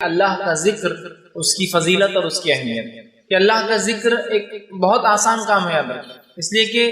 اللہ کا ذکر، اس کی فضیلت اور اس کی اہمیت، کہ اللہ کا ذکر ایک بہت آسان کام ہے یاد رکھیں، اس لیے کہ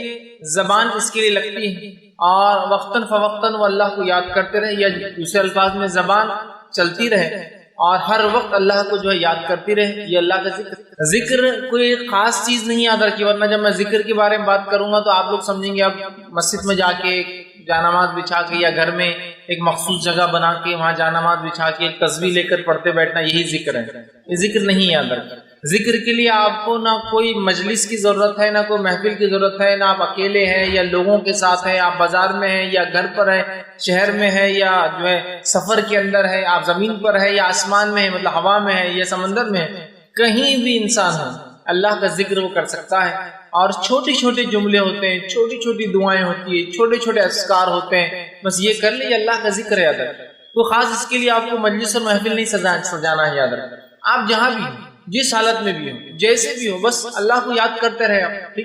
زبان اس کے لیے لگتی ہے اور وقتاً فوقتاً وہ اللہ کو یاد کرتے رہے، یا دوسرے الفاظ میں زبان چلتی رہے اور ہر وقت اللہ کو جو ہے یاد کرتی رہے، یہ اللہ کا ذکر کوئی خاص چیز نہیں یاد رکھی، ورنہ جب میں ذکر کے بارے میں بات کروں گا تو آپ لوگ سمجھیں گے اب مسجد میں جا کے جانماز بچھا کے یا گھر میں ایک مخصوص جگہ بنا کے وہاں جانماز بچھا کے ایک تسبیح لے کر پڑھتے بیٹھنا یہی ذکر ہے، یہ ذکر نہیں یاد رکھا۔ ذکر کے لیے آپ کو نہ کوئی مجلس کی ضرورت ہے، نہ کوئی محفل کی ضرورت ہے، نہ آپ اکیلے ہیں یا لوگوں کے ساتھ ہیں، آپ بازار میں ہیں یا گھر پر ہیں، شہر میں ہے یا جو ہے سفر کے اندر ہے، آپ زمین پر ہے یا آسمان میں ہے، مطلب ہوا میں ہے یا سمندر میں ہے، کہیں بھی انسان ہو اللہ کا ذکر وہ کر سکتا ہے۔ اور چھوٹے چھوٹے جملے ہوتے ہیں، چھوٹی چھوٹی دعائیں ہوتی ہیں، چھوٹے چھوٹے اذکار ہوتے ہیں، بس یہ کر لیں، اللہ کا ذکر یاد رکھیں۔ تو خاص اس کے لیے آپ کو مجلس اور محفل نہیں سجانا ہے، یاد رکھیں آپ جہاں بھی ہوں، جس حالت میں بھی ہوں، جیسے بھی ہو، بس اللہ کو یاد کرتے رہے آپ،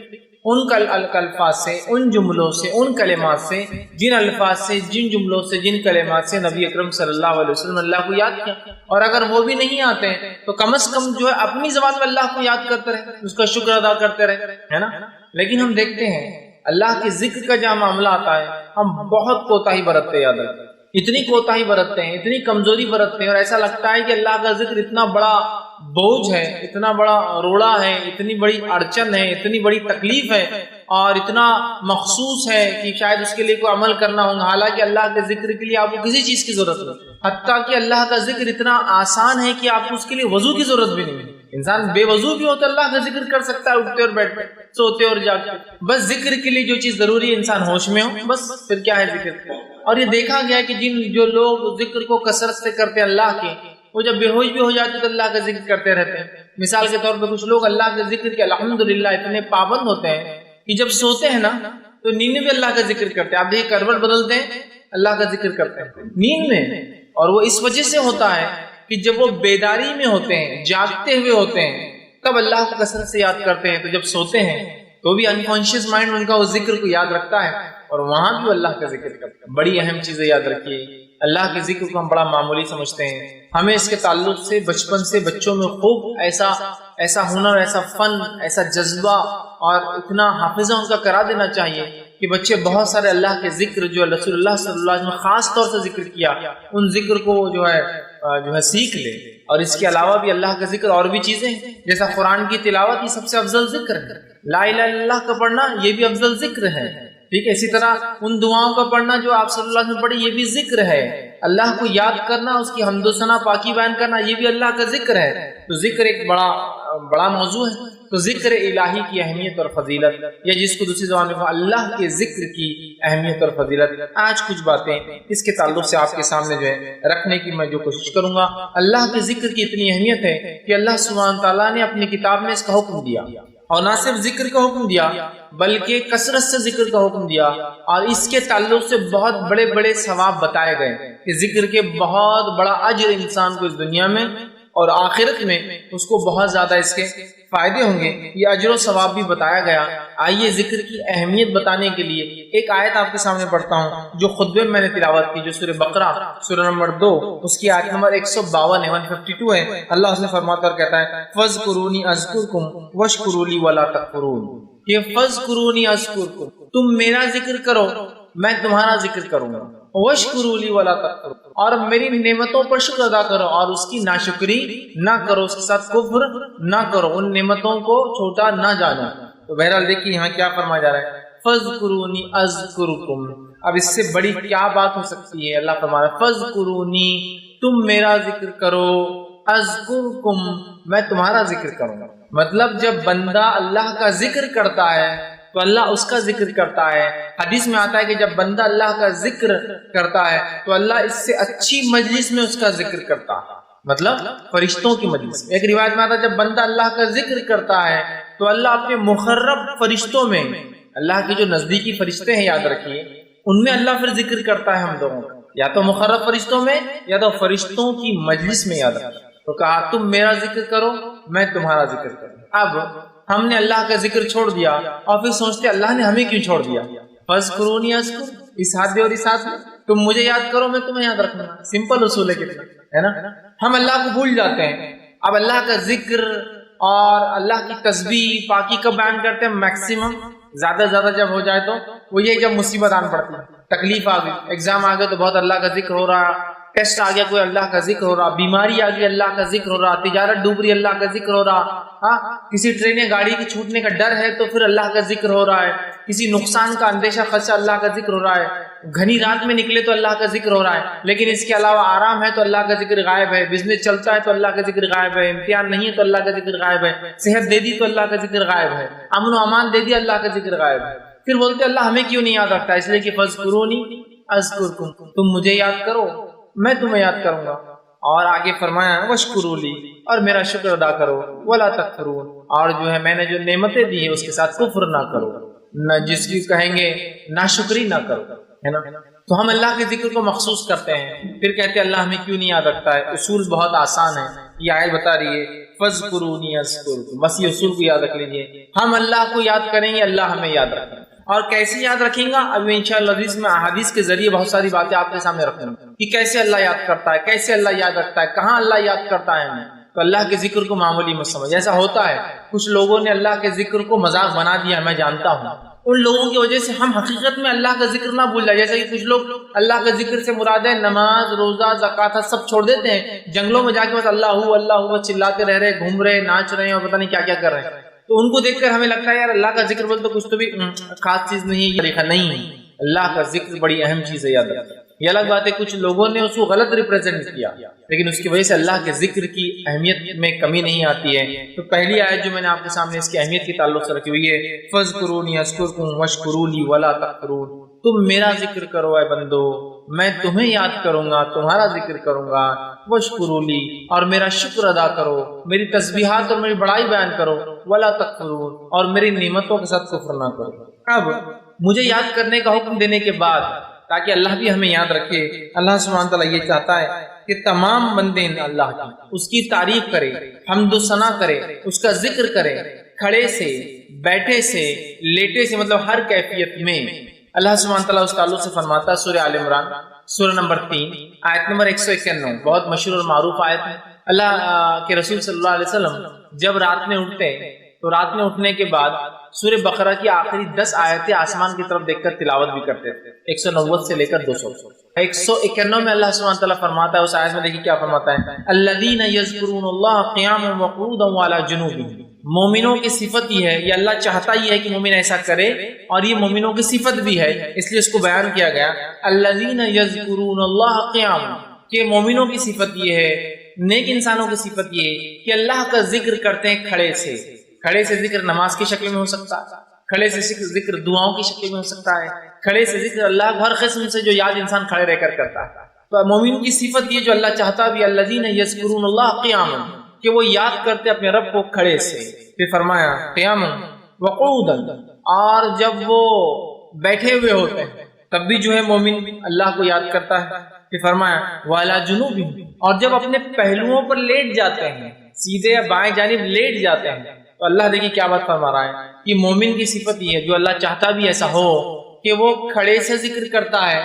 ان الفاظ سے، ان جملوں سے، ان کلمات سے، جن الفاظ سے، جن جملوں سے، جن کلمات سے نبی اکرم صلی اللہ علیہ وسلم اللہ کو یاد کیا۔ اور اگر وہ بھی نہیں آتے ہیں تو کم از کم جو ہے اپنی زبان میں اللہ کو یاد کرتے رہے، اس کا شکر ادا کرتے رہے، ہے نا۔ لیکن ہم دیکھتے ہیں اللہ کے ذکر کا جہاں معاملہ آتا ہے ہم بہت کوتاہی برتتے ہیں، یاد رکھیں اتنی کوتاہی برتتے ہیں، اتنی کمزوری برتتے ہیں، اور ایسا لگتا ہے کہ اللہ کا ذکر اتنا بڑا بوجھ ہے، اتنا بڑا روڑا ہے، اتنی بڑی اڑچن ہے، اتنی بڑی تکلیف ہے اور اتنا مخصوص ہے کہ شاید اس کے لیے کوئی عمل کرنا ہوگا، حالانکہ اللہ کے ذکر کے لیے آپ کو کسی چیز کی ضرورت نہیں، حتیٰ کہ اللہ کا ذکر اتنا آسان ہے کہ آپ کو اس کے لیے وضو کی ضرورت بھی نہیں ہے۔ انسان بے وضو بھی ہو تو اللہ کا ذکر کر سکتا ہے، اٹھتے اور بیٹھتے، سوتے اور جاگتے، بس ذکر کے لیے جو چیز ضروری ہے انسان ہوش میں ہو، بس پھر کیا ہے ذکر۔ اور یہ دیکھا گیا کہ جو لوگ ذکر کو کثرت سے کرتے ہیں اللہ کے، وہ جب بے ہوش بھی ہو جاتے تو اللہ کا ذکر کرتے رہتے ہیں۔ مثال کے طور پہ کچھ لوگ اللہ کے ذکر کے الحمدللہ اتنے پابند ہوتے ہیں کہ جب سوتے ہیں نا تو نیند میں اللہ کا ذکر کرتے ہیں، آپ دیکھیں کروٹ بدلتے ہیں اللہ کا ذکر کرتے ہیں نیند میں، اور وہ اس وجہ سے ہوتا ہے کہ جب وہ بیداری میں ہوتے ہیں، جاگتے ہوئے ہوتے ہیں، تب اللہ کو کثرت سے یاد کرتے ہیں، تو جب سوتے ہیں تو بھی انکانشیس مائنڈ ان کا اس ذکر کو یاد رکھتا ہے اور وہاں بھی اللہ کا ذکر کرتے ہیں۔ بڑی اہم چیزیں یاد رکھیے، اللہ کے ذکر کو ہم بڑا معمولی سمجھتے ہیں، ہمیں اس کے تعلق سے بچپن سے بچوں میں خوب ایسا ہنر، ایسا فن، ایسا جذبہ اور اتنا حافظہ ان کا کرا دینا چاہیے کہ بچے بہت سارے اللہ کے ذکر جو رسول اللہ صلی اللہ علیہ وسلم نے خاص طور سے ذکر کیا، ان ذکر کو جو ہے سیکھ لے۔ اور اس کے علاوہ بھی اللہ کا ذکر اور بھی چیزیں ہیں، جیسا قرآن کی تلاوت یہ سب سے افضل ذکر ہے، لا الہ الا اللہ کا پڑھنا یہ بھی افضل ذکر ہے، ٹھیک ہے۔ اسی طرح ان دعاؤں کا پڑھنا جو آپ صلی اللہ علیہ وسلم پڑھے یہ بھی ذکر ہے، اللہ کو یاد کرنا، اس کی حمد و ثنا پاکی بیان کرنا یہ بھی اللہ کا ذکر ہے۔ تو ذکر ایک بڑا موضوع ہے۔ تو ذکر الہی کی اہمیت اور فضیلت، یا جس کو دوسری زبان میں اللہ کے ذکر کی اہمیت اور فضیلت، آج کچھ باتیں اس کے تعلق سے آپ کے سامنے جو ہے رکھنے کی میں جو کوشش کروں گا۔ اللہ کے ذکر کی اتنی اہمیت ہے کہ اللہ سبحانہ تعالیٰ نے اپنی کتاب میں اس کا حکم دیا، اور نہ صرف ذکر کا حکم دیا بلکہ کثرت سے ذکر کا حکم دیا، اور اس کے تعلق سے بہت بڑے بڑے ثواب بتائے گئے کہ ذکر کے بہت بڑا اجر انسان کو اس دنیا میں اور آخرت میں اس کو بہت زیادہ اس کے فائدے ہوں گے، یہ اجر و ثواب بھی بتایا گیا۔ آئیے ذکر کی اہمیت بتانے کے لیے ایک آیت آپ کے سامنے پڑھتا ہوں جو خطبے میں نے تلاوت کی، جو سورہ بقرہ سورہ نمبر 2 اس کی آیت نمبر 152 ہے، 152 ہے۔ اللہ اس نے فرماتا اور کہتا ہے فَاذْكُرُونِي أَذْكُرْكُمْ وَاشْكُرُوا لِي وَلَا تَكْفُرُونَ، کہ فَاذْكُرُونِي أَذْكُرْكُمْ، تم میرا ذکر کرو میں تمہارا ذکر کروں گا، وَاشْكُرُوا لِي وَلَا تَكْفُرُونَ، اور میری نعمتوں پر شکر ادا کرو اور اس کی ناشکری نہ کرو، اس کے ساتھ کفر نہ کرو، ان نعمتوں کو چھوٹا نہ جانو۔ تو بہرحال دیکھیے یہاں کیا فرمایا جا رہا ہے، فَاذْكُرُونِي أَذْكُرْكُمْ، اب اس سے بڑی کیا بات ہو سکتی ہے؟ اللہ فرما رہا ہے فَاذْكُرُونِي، تم میرا ذکر کرو، أَذْكُرْكُمْ، میں تمہارا ذکر کروں گا۔ مطلب جب بندہ اللہ کا ذکر کرتا ہے تو اللہ اس کا ذکر کرتا ہے۔ حدیث میں آتا ہے کہ جب بندہ اللہ کا ذکر کرتا ہے تو اللہ اس سے اچھی مجلس میں اس کا ذکر کرتا ہے، مطلب فرشتوں کی مجلس میں۔ ایک روایت میں آتا ہے جب بندہ اللہ کا ذکر کرتا ہے تو اللہ اپنے مقرب فرشتوں میں، اللہ کے جو نزدیکی فرشتے ہیں یاد رکھیے، ان میں اللہ پھر ذکر کرتا ہے ہم لوگوں کا، یا تو مقرب فرشتوں میں یا تو فرشتوں کی مجلس میں، یاد رکھیے۔ تو کہا تم میرا ذکر کرو میں تمہارا ذکر کروں۔ اب ہم نے اللہ کا ذکر چھوڑ دیا اور پھر سوچتے اللہ نے ہمیں کیوں چھوڑ دیا؟ فَاذْكُرُونِي أَذْكُرْكُمْ، اس ہاتھ دے اور اس ہاتھ میں، تم مجھے یاد کرو میں تمہیں یاد رکھوں گا۔ سمپل اصول ہے کتنا، ہے نا۔ ہم اللہ کو بھول جاتے ہیں. اب اللہ کا ذکر اور اللہ کی تسبیح پاکی کب بیان کرتے ہیں؟ میکسیمم زیادہ سے زیادہ جب ہو جائے تو وہ یہ جب مصیبت آن پڑتی ہے، تکلیف آ گئی، ایگزام آ گئے تو بہت اللہ کا ذکر ہو رہا، ٹیسٹ آ گیا کوئی اللہ کا ذکر ہو رہا، بیماری آ گئی اللہ کا ذکر ہو رہا، تجارت ڈوب رہی اللہ کا ذکر ہو رہا، ہاں کسی ٹرین گاڑی کی چھوٹنے کا ڈر ہے تو پھر اللہ کا ذکر ہو رہا ہے، کسی نقصان کا اندیشہ خدشہ اللہ کا ذکر ہو رہا ہے، گھنی رات میں نکلے تو اللہ کا ذکر ہو رہا ہے. لیکن اس کے علاوہ آرام ہے تو اللہ کا ذکر غائب ہے، بزنس چلتا ہے تو اللہ کا ذکر غائب ہے، امتحان نہیں ہے تو اللہ کا ذکر غائب ہے، صحت دے دی تو اللہ کا ذکر غائب ہے، امن و امان دے دیا اللہ کا ذکر غائب ہے. پھر بولتے اللہ ہمیں کیوں نہیں یاد رکھتا؟ اس لیے کہ فاذکرونی اذکرکم، تم مجھے یاد کرو میں تمہیں یاد کروں گا. اور آگے فرمایا واشکروا لی، اور میرا شکر ادا کرو، ولا تکفرون، اور جو ہے میں نے جو نعمتیں دی ہیں اس کے ساتھ کفر نہ کرو، نہ جس کی کہیں گے ناشکری نہ کرو، ہے نا. تو ہم اللہ کے ذکر کو مخصوص کرتے ہیں. پھر کہتے ہیں اللہ ہمیں کیوں نہیں یاد رکھتا ہے؟ اصول بہت آسان ہے، یہ آیت بتا رہی ہے فاذکرونی اذکرکم، بس یہ اصول کو یاد رکھ لیجیے. ہم اللہ کو یاد کریں گے، اللہ ہمیں یاد رکھیں گے. اور کیسے یاد رکھیں گا؟ اب انشاءاللہ میں احادیث کے ذریعے بہت ساری باتیں آپ کے سامنے رکھوں گا کہ کیسے اللہ یاد کرتا ہے، کیسے اللہ یاد رکھتا ہے، کہاں اللہ یاد کرتا ہے ہمیں. تو اللہ کے ذکر کو معمولی مت سمجھ. ایسا ہوتا ہے کچھ لوگوں نے اللہ کے ذکر کو مذاق بنا دیا، میں جانتا ہوں. ان لوگوں کی وجہ سے ہم حقیقت میں اللہ کا ذکر نہ بھول جائے. جیسے کہ کچھ لوگ اللہ کا ذکر سے مراد ہے نماز روزہ زکوٰۃ سب چھوڑ دیتے ہیں، جنگلوں میں جا کے بس اللہ چلاتے رہ رہے، گھوم رہے، ناچ رہے ہیں اور پتہ نہیں کیا کیا کر رہے ہیں. تو ان کو دیکھ کر ہمیں لگتا ہے یار اللہ کا ذکر بولتے کچھ تو بھی خاص چیز نہیں ہے، یہ طریقہ نہیں ہے. اللہ کا ذکر بڑی اہم چیز ہے، یاد رکھیں. یہ الگ بات ہے کچھ لوگوں نے اس کو غلط ریپرزینٹ کیا، لیکن اس کی وجہ سے اللہ کے ذکر کی اہمیت میں کمی نہیں آتی ہے. تو پہلی آیت جو میں نے آپ کے سامنے اس کی اہمیت کے تعلق سے رکھی ہوئی ہے فاذکرونی اذکرکم واشکروا لی ولا تکفرون. تم میرا ذکر کرو اے بندو، میں تمہیں یاد کروں گا، تمہارا ذکر کروں گا. واشکروا لی، اور میرا شکر ادا کرو، میری تسبیحات اور میری بڑائی بیان کرو. ولا تکفرون، اور میری نعمتوں کے ساتھ کفر نہ کرو. اب مجھے یاد کرنے کا حکم دینے کے بعد تاکہ اللہ بھی ہمیں یاد رکھے، اللہ سبحانہ تعالیٰ یہ چاہتا ہے کہ تمام بندے اللہ کی اس کی تعریف کرے، حمد و ثنا کرے، اس کا ذکر کرے، کھڑے سے، بیٹھے سے، لیٹے سے، مطلب ہر کیفیت میں. اللہ سبحانہ تعالیٰ اس تعلق سے فرماتا ہے سورہ آل عمران سورہ نمبر 3 آیت نمبر 191، بہت مشہور اور معروف آیت ہے. اللہ کے رسول صلی اللہ علیہ وسلم جب رات میں اٹھتے تو رات میں اٹھنے کے بعد سورہ بقرہ کی آخری 10 آیتیں آسمان کی طرف دیکھ کر تلاوت بھی کرتے تھے، 190 سے لے کر 200. 191 میں اللہ سبحانہ تعالیٰ فرماتا ہے، اس آیت میں دیکھیے کیا فرماتا ہے، الذین یذکرون اللہ قیاما وقعودا وعلی جنوبہم. مومنوں کی صفت یہ ہے، یہ اللہ چاہتا ہی ہے کہ مومن ایسا کرے، اور یہ مومنوں کی صفت بھی ہے، اس لیے اس کو بیان کیا گیا الذین یذکرون اللہ قیاما، کہ مومنوں کی صفت یہ ہے، نیک انسانوں کی صفت یہ ہے کہ اللہ کا ذکر کرتے ہیں کھڑے سے. کھڑے سے ذکر نماز کی شکل میں ہو سکتا ہے، کھڑے سے ذکر دعاؤں کی شکل میں ہو سکتا ہے، کھڑے سے ذکر اللہ کو ہر قسم سے جو یاد انسان کھڑے رہ کر کرتا ہے. تو مومن کی صفت یہ جو اللہ چاہتا بھی الذین یذکرون اللہ قیاما، کہ وہ یاد کرتے اپنے رب کو کھڑے سے. پھر فرمایا قیاما وقعودا، اور جب وہ بیٹھے ہوئے ہوتے ہیں تب بھی جو ہے مومن اللہ کو یاد کرتا ہے. پھر فرمایا وعلی جنوبہم، اور جب اپنے پہلوؤں پر لیٹ جاتے ہیں، سیدھے یا بائیں جانب لیٹ جاتے ہیں. تو اللہ دیکھیے کیا بات فرما رہا ہے کہ مومن کی صفت یہ ہے جو اللہ چاہتا بھی ایسا ہو کہ وہ کھڑے سے ذکر کرتا ہے،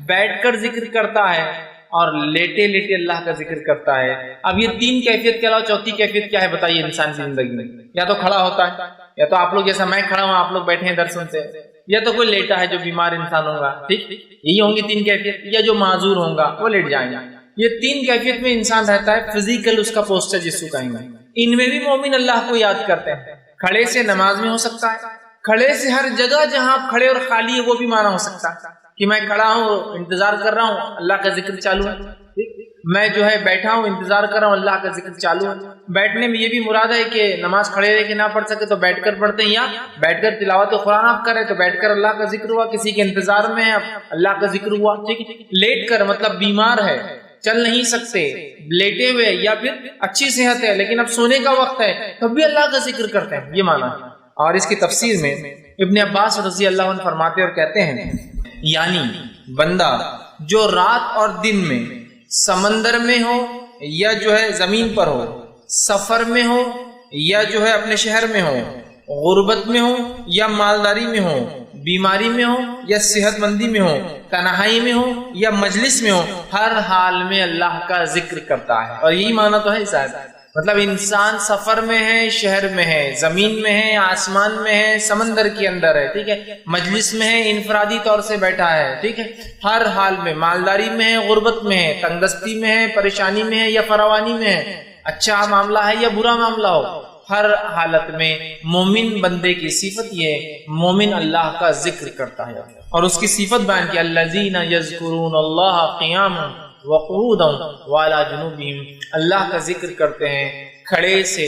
بیٹھ کر ذکر کرتا ہے، اور لیٹے لیٹے اللہ کا ذکر کرتا ہے. اب یہ 3 کیفیت کے علاوہ چوتھی کیفیت کیا ہے بتائیے انسان کی زندگی میں؟ یا تو کھڑا ہوتا ہے، یا تو آپ لوگ جیسا میں کھڑا ہوں آپ لوگ بیٹھے ہیں درسن سے، یا تو کوئی لیٹا ہے جو بیمار انسان ہوگا، ٹھیک، یہی ہوں گی 3 کیفیت. یا جو معذور ہوگا وہ لیٹ جائیں گے. یہ 3 کیفیت میں انسان رہتا ہے، فزیکل اس کا پوسچر جس کو کہیں گے. ان میں بھی مومن اللہ کو یاد کرتے ہیں. کھڑے سے نماز میں ہو سکتا ہے، کھڑے سے ہر جگہ جہاں کھڑے اور خالی ہے وہ بھی مانا ہو سکتا ہے کہ میں کھڑا ہوں انتظار کر رہا ہوں اللہ کا ذکر چالو ہے، میں جو ہے بیٹھا ہوں انتظار کر رہا ہوں اللہ کا ذکر چالو ہے. بیٹھنے میں یہ بھی مراد ہے کہ نماز کھڑے رہ کے نہ پڑھ سکے تو بیٹھ کر پڑھتے ہیں، یا بیٹھ کر تلاوت قرآن آپ کریں تو بیٹھ کر اللہ کا ذکر ہوا، کسی کے انتظار میں اللہ کا ذکر ہوا. ٹھیک، لیٹ کر مطلب بیمار ہے، چل نہیں سکتے، لیٹے ہوئے، یا پھر اچھی صحت ہے لیکن اب سونے کا وقت ہے تب بھی اللہ کا ذکر کرتے ہیں، یہ معنی ہے. اور اس کی تفسیر میں ابن عباس رضی اللہ عنہ فرماتے اور کہتے ہیں یعنی بندہ جو رات اور دن میں سمندر میں ہو یا جو ہے زمین پر ہو، سفر میں ہو یا جو ہے اپنے شہر میں ہو، غربت میں ہو یا مالداری میں ہو، بیماری میں ہو یا صحت مندی میں ہو، تنہائی میں ہو یا مجلس میں ہو، ہر حال میں اللہ کا ذکر کرتا ہے۔ اور یہی معنی تو ہے شاید، مطلب انسان سفر میں ہے، شہر میں ہے، زمین میں ہے، آسمان میں ہے، سمندر کے اندر ہے، ٹھیک ہے، مجلس میں ہے، انفرادی طور سے بیٹھا ہے، ٹھیک ہے، ہر حال میں، مالداری میں ہے، غربت میں ہے، تنگ دستی میں ہے، پریشانی میں ہے یا فراوانی میں ہے، اچھا معاملہ ہے یا برا معاملہ ہو، ہر حالت میں مومن بندے کی صفت یہ ہے، مومن اللہ کا ذکر کرتا ہے۔ اور اس کی صفت بیان کی، الذین یذکرون اللہ قیاما وقعودا وعلی جنوبہم، اللہ کا ذکر کرتے ہیں کھڑے سے،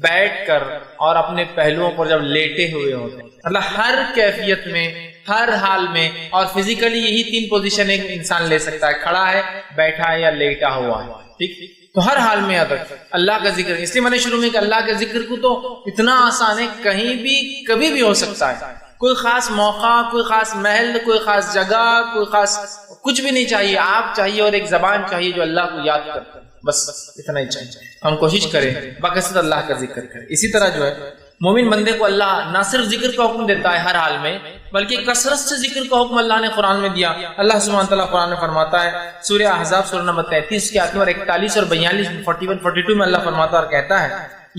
بیٹھ کر اور اپنے پہلوؤں پر جب لیٹے ہوئے ہوتے ہیں، مطلب ہر کیفیت میں، ہر حال میں، اور فزیکلی یہی تین پوزیشن ایک انسان لے سکتا ہے، کھڑا ہے، بیٹھا ہے یا لیٹا ہوا ہے، ٹھیک، تو ہر حال میں یاد رکھ اللہ کا ذکر۔ اس لیے میں نے شروع میں کہ اللہ کے ذکر کو تو اتنا آسان ہے، کہیں بھی کبھی بھی ہو سکتا ہے، کوئی خاص موقع، کوئی خاص محل، کوئی خاص جگہ، کوئی خاص کچھ بھی نہیں چاہیے، آپ چاہیے اور ایک زبان چاہیے جو اللہ کو یاد کرتا ہے، بس اتنا ہی چاہیے۔ ہم کوشش کریں بکثرت اللہ کا ذکر کریں۔ اسی طرح جو ہے مومن بندے کو اللہ نہ صرف ذکر کا حکم دیتا ہے ہر حال میں، بلکہ کثرت سے ذکر کا حکم اللہ نے قرآن میں دیا۔ اللہ سبحانہ تعالیٰ قرآن میں فرماتا ہے، سورہ احزاب سورہ نمبر 33 کے آیت نمبر 41 اور 42 میں 41 42 میں اللہ فرماتا اور کہتا ہے،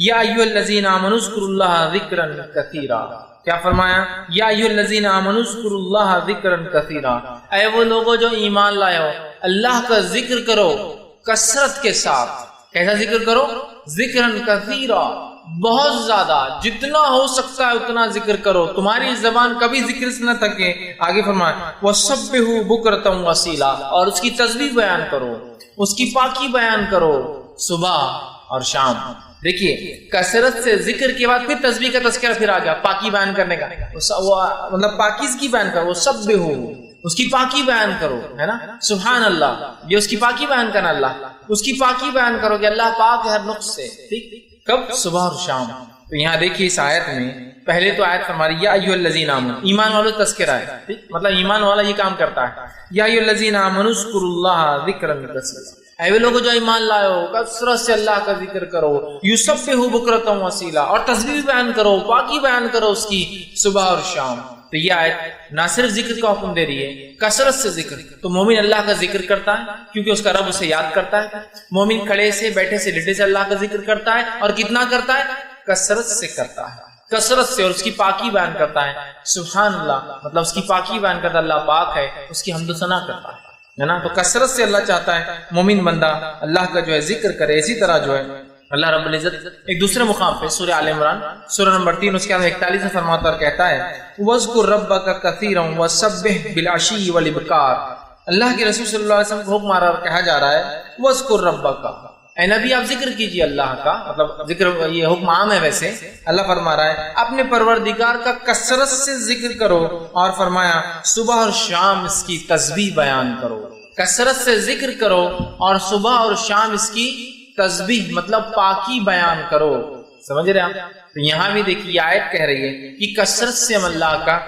یا ایھا الذین آمنوا اذکروا اللہ ذکرا کثیرا۔ کیا فرمایا؟ یا ایھا الذین آمنوا اذکروا اللہ ذکرا کثیرا، اے وہ لوگوں جو ایمان لائے ہو، اللہ کا ذکر کرو کثرت کے ساتھ۔ کیسا ذکر کرو؟ ذکرا کثیرا، بہت زیادہ، جتنا ہو سکتا ہے اتنا ذکر کرو، تمہاری زبان کبھی ذکر سے نہ تھکے۔ آگے فرمایا وَسَبِّحُوا بُكْرَةً وَأَصِيلًا، اور اس کی تسبیح بیان کرو، اس کی پاکی بیان کرو صبح اور شام۔ دیکھیے کثرت سے ذکر کے بعد پھر تسبیح کا تذکرہ پھر آ گیا، پاکی بیان کرنے کا، مطلب پاکیزگی بیان کرو، وَسَبِّحُوا، اس کی پاکی بیان کرو، ہے نا، سبحان اللہ، یہ اس کی پاکی بیان کرنا، اللہ اس کی پاکی بیان کرو کہ اللہ پاک ہے ہر نقص سے، ٹھیک، کب؟ صبح اور شام۔ تو یہاں دیکھیے اس آیت میں پہلے تو آیت فرماری یا ایھا الذین آمنوا، ایمان والوں تذکرہ ہے، ٹھیک، مطلب ایمان والا یہ کام کرتا ہے، یا ایھا الذین آمنوا اذکروا اللہ ذکرا کثیرا، اے وہ لوگ جو ایمان لائے ہو کثرت سے اللہ کا ذکر کرو، یسبحوا بکرۃ واسیلا، اور تسبیح بیان کرو، پاکی بیان کرو اس کی صبح اور شام۔ تو یہ آیت نہ صرف ذکر کا حکم دے رہی ہے، کثرت سے ذکر۔ تو مومن اللہ کا ذکر کرتا ہے کیونکہ اس کا رب اسے یاد کرتا ہے، مومن کھڑے سے، بیٹھے سے، لیٹے سے اللہ کا ذکر کرتا ہے، اور کتنا کرتا ہے؟ کثرت سے کرتا ہے، کثرت سے، اور اس کی پاکی بیان کرتا ہے، سبحان اللہ، مطلب اس کی پاکی بیان کرتا ہے، اللہ پاک ہے، اس کی حمد و ثنا کرتا ہے نا۔ تو کثرت سے اللہ چاہتا ہے مومن بندہ اللہ کا جو ہے ذکر کرے۔ اسی طرح جو ہے اللہ رب العزت ایک دوسرے مقام پہ سورہ آل عمران سورہ نمبر 3 اس کے 41 میں فرماتا اور کہتا ہے وَاذْكُرْ رَبَّكَ كَثِيرًا وَسَبِّحْ بِالْعَشِيِّ وَالْإِبْكَارِ۔ اللہ کے رسول صلی اللہ علیہ وسلم کو حکم آ رہا اور کہا جا رہا ہے وَاذْكُرْ رَبَّكَ، اے نبی آپ ذکر کیجئے اللہ کا، مطلب ذکر یہ حکم عام ہے، ویسے اللہ فرما رہا ہے اپنے پروردگار کا کثرت سے ذکر کرو، اور فرمایا صبح اور شام اس کی تسبیح بیان کرو۔ کثرت سے ذکر کرو اور صبح اور شام اس کی تسبیح مطلب پاکی بیان کرو۔ سمجھ رہے آپ؟ تو یہاں بھی دیکھیے آیت کہہ رہی ہے کہ کثرت سے ہم اللہ کا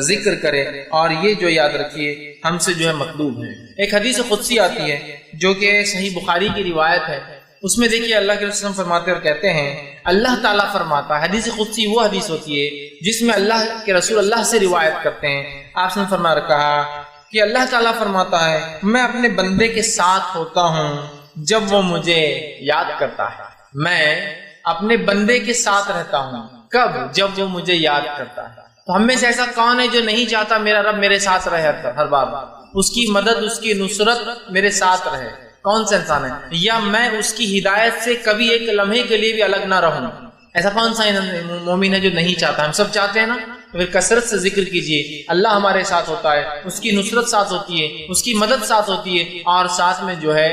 ذکر کریں، اور یہ جو یاد رکھیے ہم سے جو ہے مطلوب ہے۔ ایک حدیث قدسی آتی ہے جو کہ صحیح بخاری کی روایت ہے، اس میں دیکھیے اللہ کے رسول فرماتے اور کہتے ہیں، اللہ تعالیٰ فرماتا ہے، حدیث قدسی وہ حدیث ہوتی ہے جس میں اللہ کے رسول اللہ سے روایت کرتے ہیں۔ آپ نے فرما رکھا کہ اللہ تعالیٰ فرماتا ہے میں اپنے بندے کے ساتھ ہوتا ہوں جب وہ مجھے یاد کرتا ہے، میں اپنے بندے کے ساتھ رہتا ہوں کب؟ جب وہ مجھے یاد کرتا ہے۔ تو ہم میں سے ایسا کون ہے جو نہیں چاہتا میرا رب میرے ساتھ رہے ہر بار، اس کی مدد، اس کی نصرت میرے ساتھ رہے؟ کون سا انسان ہے؟ یا میں اس کی ہدایت سے کبھی ایک لمحے کے لیے بھی الگ نہ رہوں؟ ایسا کون سا مومن ہے جو نہیں چاہتا؟ ہم سب چاہتے ہیں نا۔ تو پھر کثرت سے ذکر کیجئے، اللہ ہمارے ساتھ ہوتا ہے، اس کی نصرت ساتھ ہوتی ہے، اس کی مدد ساتھ ہوتی ہے، اور ساتھ میں جو ہے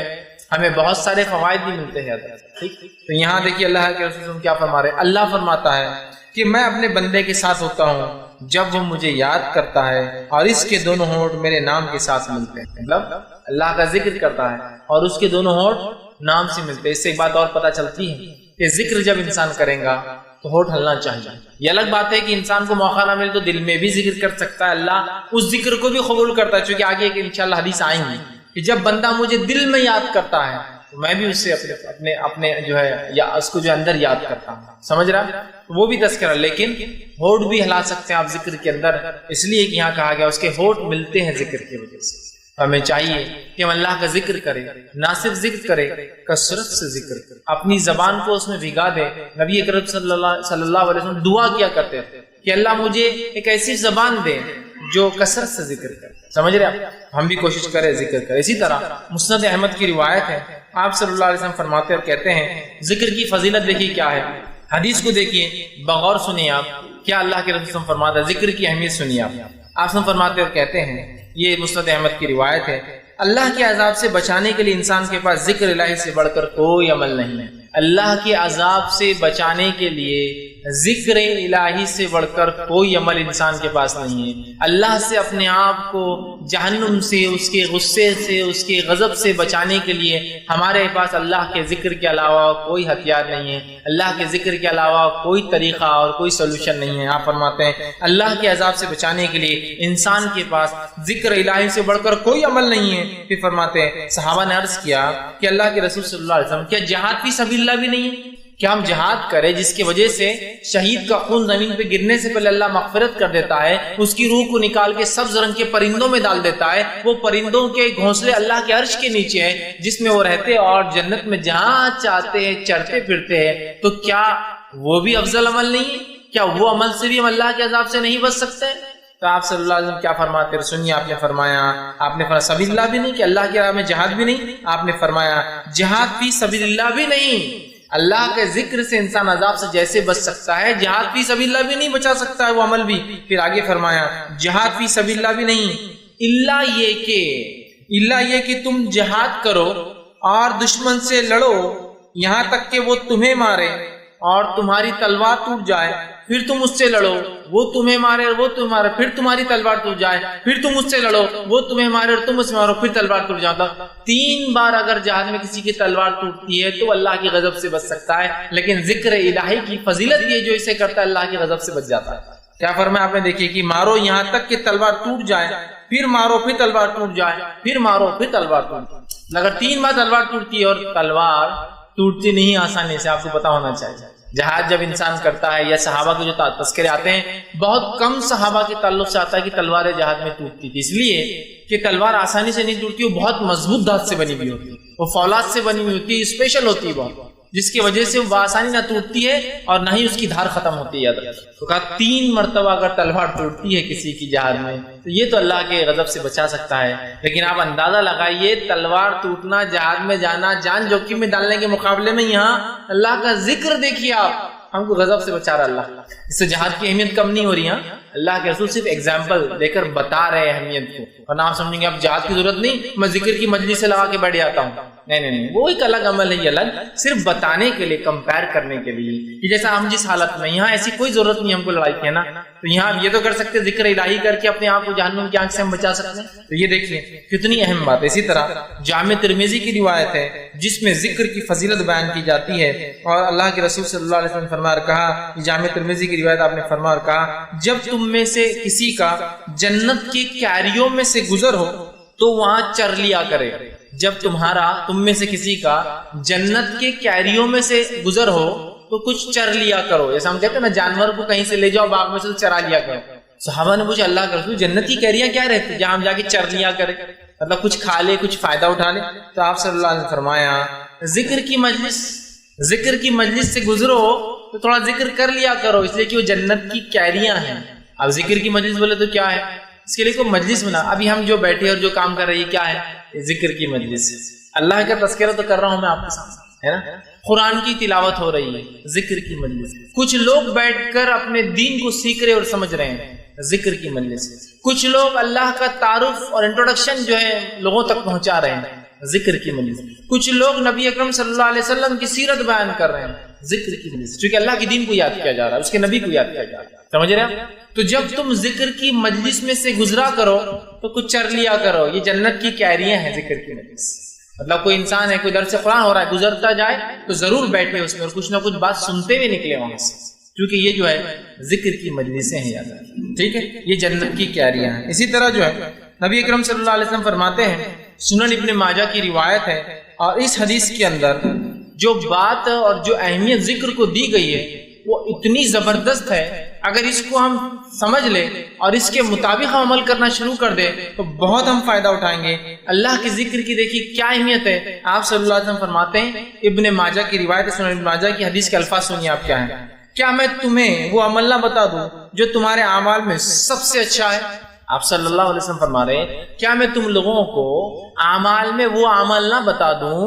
ہمیں بہت سارے فوائد بھی ملتے ہیں۔ ٹھیک، تو یہاں دیکھیے اللہ کے رسول کیا فرما رہے ہیں، اللہ فرماتا ہے کہ میں اپنے بندے کے ساتھ ہوتا ہوں جب وہ مجھے یاد کرتا ہے، اور اس کے دونوں ہونٹ میرے نام کے ساتھ ملتے ہیں۔ مطلب اللہ کا ذکر کرتا ہے اور اس کے دونوں ہونٹ نام سے ملتے ہیں۔ اس سے ایک بات اور پتہ چلتی ہے کہ ذکر جب انسان کرے گا تو ہونٹ ہلنا چاہیے۔ یہ الگ بات ہے کہ انسان کو موقع نہ ملے تو دل میں بھی ذکر کر سکتا ہے، اللہ اس ذکر کو بھی قبول کرتا ہے، چونکہ آگے انشاءاللہ حدیث آئیں گی کہ جب بندہ مجھے دل میں یاد کرتا ہے میں بھی اس سے اپنے جو ہے یا اس کو جو اندر یاد کرتا ہوں. سمجھ رہا؟ وہ بھی تذکرہ. لیکن ہونٹ بھی ہلا سکتے ہیں آپ ذکر کے اندر، اس لیے کہ یہاں کہا گیا اس کے ہونٹ ملتے ہیں ذکر کی وجہ سے. ہمیں چاہیے کہ ہم اللہ کا ذکر کریں، نہ صرف ذکر کریں، کثرت سے ذکر کریں، اپنی زبان کو اس میں بھگا دیں. نبی اکرم صلی اللہ علیہ وسلم دعا کیا کرتے تھے کہ اللہ مجھے ایک ایسی زبان دے جو کثرت سے ذکر کرے. سمجھ رہے آپ؟ ہم بھی کوشش کریں ذکر کریں. اسی طرح مسند احمد کی روایت ہے، آپ صلی اللہ علیہ وسلم فرماتے اور کہتے ہیں ذکر کی فضیلت دیکھیے کیا ہے. حدیث کو دیکھیے، بغور سنیے آپ کیا اللہ کے رسول فرماتا ہے. ذکر کی اہمیت سنیے آپ فرماتے اور کہتے ہیں، یہ مسند احمد کی روایت ہے، اللہ کے عذاب سے بچانے کے لیے انسان کے پاس ذکر الہی سے بڑھ کر کوئی عمل نہیں ہے. اللہ کے عذاب سے بچانے کے لیے ذکر الہی سے بڑھ کر کوئی عمل انسان کے پاس نہیں ہے. اللہ سے اپنے آپ کو جہنم سے، اس کے غصے سے، اس کے غضب سے بچانے کے لیے ہمارے پاس اللہ کے ذکر کے علاوہ کوئی ہتھیار نہیں ہے. اللہ کے ذکر کے علاوہ کوئی طریقہ اور کوئی سولوشن نہیں ہے. آپ فرماتے ہیں اللہ کے عذاب سے بچانے کے لیے انسان کے پاس ذکر الہی سے بڑھ کر کوئی عمل نہیں ہے. پھر فرماتے ہیں صحابہ نے عرض کیا کہ اللہ کے رسول صلی اللہ علیہ وسلم کیا جہاد فی سبیل اللہ بھی نہیں ہے؟ کہ ہم جہاد کریں جس کی وجہ سے شہید کا خون زمین پہ گرنے سے پہلے اللہ مغفرت کر دیتا ہے، اس کی روح کو نکال کے سبز رنگ کے پرندوں میں ڈال دیتا ہے. وہ پرندوں کے گھونسلے اللہ کے عرش کے نیچے ہیں جس میں وہ رہتے اور جنت میں جہاں چاہتے ہیں چرتے پھرتے ہیں. تو کیا وہ بھی افضل عمل نہیں ہے؟ کیا وہ عمل سے بھی ہم اللہ کے عذاب سے نہیں بچ سکتے؟ تو آپ صلی اللہ علیہ وسلم کیا فرماتے ہیں سنیے. آپ نے فرمایا سبیل اللہ بھی نہیں کہ اللہ کی راہ میں جہاد بھی نہیں. آپ نے فرمایا جہاد فی سبیل اللہ بھی نہیں. اللہ کے ذکر سے انسان عذاب سے جیسے بچ سکتا ہے، جہاد فی سبیل اللہ بھی نہیں بچا سکتا ہے وہ عمل بھی. پھر آگے فرمایا جہاد فی سبیل اللہ بھی نہیں اللہ یہ کہ تم جہاد کرو اور دشمن سے لڑو یہاں تک کہ وہ تمہیں مارے اور تمہاری تلوار ٹوٹ جائے، پھر تم اس سے لڑو، وہ تمہیں مارے اور وہ تمہیں مارے، پھر تمہاری تلوار ٹوٹ جائے، پھر تم اس سے لڑو، وہ تمہیں مارے اور تم اس سے مارو، پھر تلوار ٹوٹ جاتا. 3 بار اگر جہاد میں کسی کی تلوار ٹوٹتی ہے تو اللہ کی غضب سے بچ سکتا ہے. لیکن ذکر الہی کی فضیلت یہ جو اسے کرتا ہے اللہ کی غضب سے بچ جاتا ہے. کیا فرمایا آپ نے؟ دیکھیے کہ مارو یہاں تک کہ تلوار ٹوٹ جائے، پھر مارو پھر تلوار ٹوٹ جائے، پھر مارو پھر تلوار ٹوٹ جائے. اگر 3 بار تلوار ٹوٹتی ہے اور تلوار ٹوٹتی نہیں آسانی سے، آپ کو پتا ہونا چاہیے. جہاد جب انسان کرتا ہے یا صحابہ کے جو تذکرے آتے ہیں، بہت کم صحابہ کے تعلق سے آتا ہے کہ تلوار جہاد میں ٹوٹتی تھی. اس لیے کہ تلوار آسانی سے نہیں ٹوٹتی، وہ بہت مضبوط دھات سے بنی ہوئی ہوتی ہے، وہ فولاد سے بنی ہوئی ہوتی ہے، اسپیشل ہوتی ہے بہت، جس کی وجہ سے وہ بآسانی نہ ٹوٹتی ہے اور نہ ہی اس کی دھار ختم ہوتی ہے. تو کہا 3 مرتبہ اگر تلوار ٹوٹتی ہے کسی کی جہاد میں تو یہ تو اللہ کے غضب سے بچا سکتا ہے. لیکن آپ اندازہ لگائیے تلوار ٹوٹنا، جہاد میں جانا، جان جوخم میں ڈالنے کے مقابلے میں یہاں اللہ کا ذکر دیکھیے آپ ہم کو غضب سے بچا رہا اللہ. اس سے جہاد کی اہمیت کم نہیں ہو رہی. ہاں اللہ کے رسول صرف ایگزامپل دے کر بتا رہے ہیں اہمیت کو، اور نہ آپ سمجھیں گے اب جہاد کی ضرورت نہیں، میں ذکر کی مجلس سے لگا کے بیٹھ جاتا ہوں. نہیں، وہ ایک الگ عمل ہے، یہ الگ صرف بتانے کے لیے، کمپیر کرنے کے لیے کہ جیسا ہم جس حالت میں، یہاں ایسی کوئی ضرورت نہیں ہم کو لڑائی کی ہے نا. تو یہاں یہ تو کر سکتے ذکر الہی کر کے اپنے آپ کو جہنم کی آنکھ سے ہم بچا سکتے ہیں. تو یہ دیکھیے کتنی اہم بات ہے. اسی طرح جامع ترمذی کی روایت ہے جس میں ذکر کی فضیلت بیان کی جاتی ہے، اور اللہ کے رسول صلی اللہ علیہ وسلم فرمایا کہا، جامع ترمذی کی روایت آپ نے فرمایا اور کہا، جب تم میں سے کسی کا جنت کی کیاریوں میں سے گزر ہو تو وہاں چر لیا کرے. جب تم میں سے کسی کا جنت کے کیاریوں میں سے گزر ہو تو کچھ چر لیا کرو. جیسا ہم کہتے ہیں نا جانور کو کہیں سے لے جاؤ باغ میں سے تو چرا لیا کرو. صحابہ نے پوچھا اللہ کے رسول جنت کی کیریاں کیا رہتی جہاں ہم جا کے چر لیا کرے، مطلب کچھ کھا لے، کچھ فائدہ اٹھا لے. تو آپ صلی اللہ علیہ وسلم فرمایا ذکر کی مجلس سے گزرو تو تھوڑا ذکر کر لیا کرو، اس لیے کہ وہ جنت کی کیریاں ہیں. اب ذکر کی مجلس بولے تو کیا ہے، اس کے لیے کوئی مجلس بنا. ابھی ہم جو بیٹھے اور جو کام کر رہے ہیں کیا ہے، ذکر کی مجلس. اللہ کا تذکرہ تو کر رہا ہوں میں آپ کے سامنے، ہے نا، قرآن کی تلاوت ہو رہی ہے، ذکر کی مجلس. کچھ لوگ بیٹھ کر اپنے دین کو سیکھ رہے اور سمجھ رہے ہیں، ذکر کی مجلس. کچھ لوگ اللہ کا تعارف اور انٹروڈکشن جو ہے لوگوں تک پہنچا رہے ہیں، ذکر کی مجلس. کچھ لوگ نبی اکرم صلی اللہ علیہ وسلم کی سیرت بیان کر رہے ہیں، ذکر کی مجلس. چونکہ اللہ کے دین کو یاد کیا جا رہا ہے، اس کے نبی کو یاد کیا جا رہا ہے. سمجھ رہے ہیں؟ تو جب تم ذکر کی مجلس میں سے گزرا کرو تو کچھ چر لیا کرو. یہ جنت کی کیریاں ہیں ذکر کی مجلس. مطلب کوئی انسان ہے، کوئی درس قرآن ہو رہا ہے، گزرتا جائے تو ضرور بیٹھے اس میں اور کچھ نہ کچھ بات سنتے ہوئے نکلے وہاں سے، کیونکہ یہ جو ہے ذکر کی مجلسیں ہیں یاد رکھیں. ٹھیک ہے، یہ جنت کی کیریاں ہیں. اسی طرح جو ہے نبی اکرم صلی اللہ علیہ وسلم فرماتے ہیں، سنن ابن ماجہ کی روایت ہے، اور اس حدیث کے اندر جو بات اور جو اہمیت ذکر کو دی گئی ہے وہ اتنی زبردست ہے، اگر اس کو ہم سمجھ لیں اور اس کے مطابق ہم عمل کرنا شروع کر دیں تو بہت ہم فائدہ اٹھائیں گے۔ اللہ کے ذکر کی دیکھیے کیا اہمیت ہے۔ آپ صلی اللہ علیہ وسلم فرماتے ہیں، ابن ماجہ کی روایت ہے، سنن ابن ماجہ کی حدیث کے الفاظ سنیے آپ کیا ہیں، کیا میں تمہیں وہ عمل نہ بتا دوں جو تمہارے اعمال میں سب سے اچھا ہے؟ آپ صلی اللہ علیہ وسلم فرما رہے ہیں کیا میں تم لوگوں کو اعمال میں وہ عمل نہ بتا دوں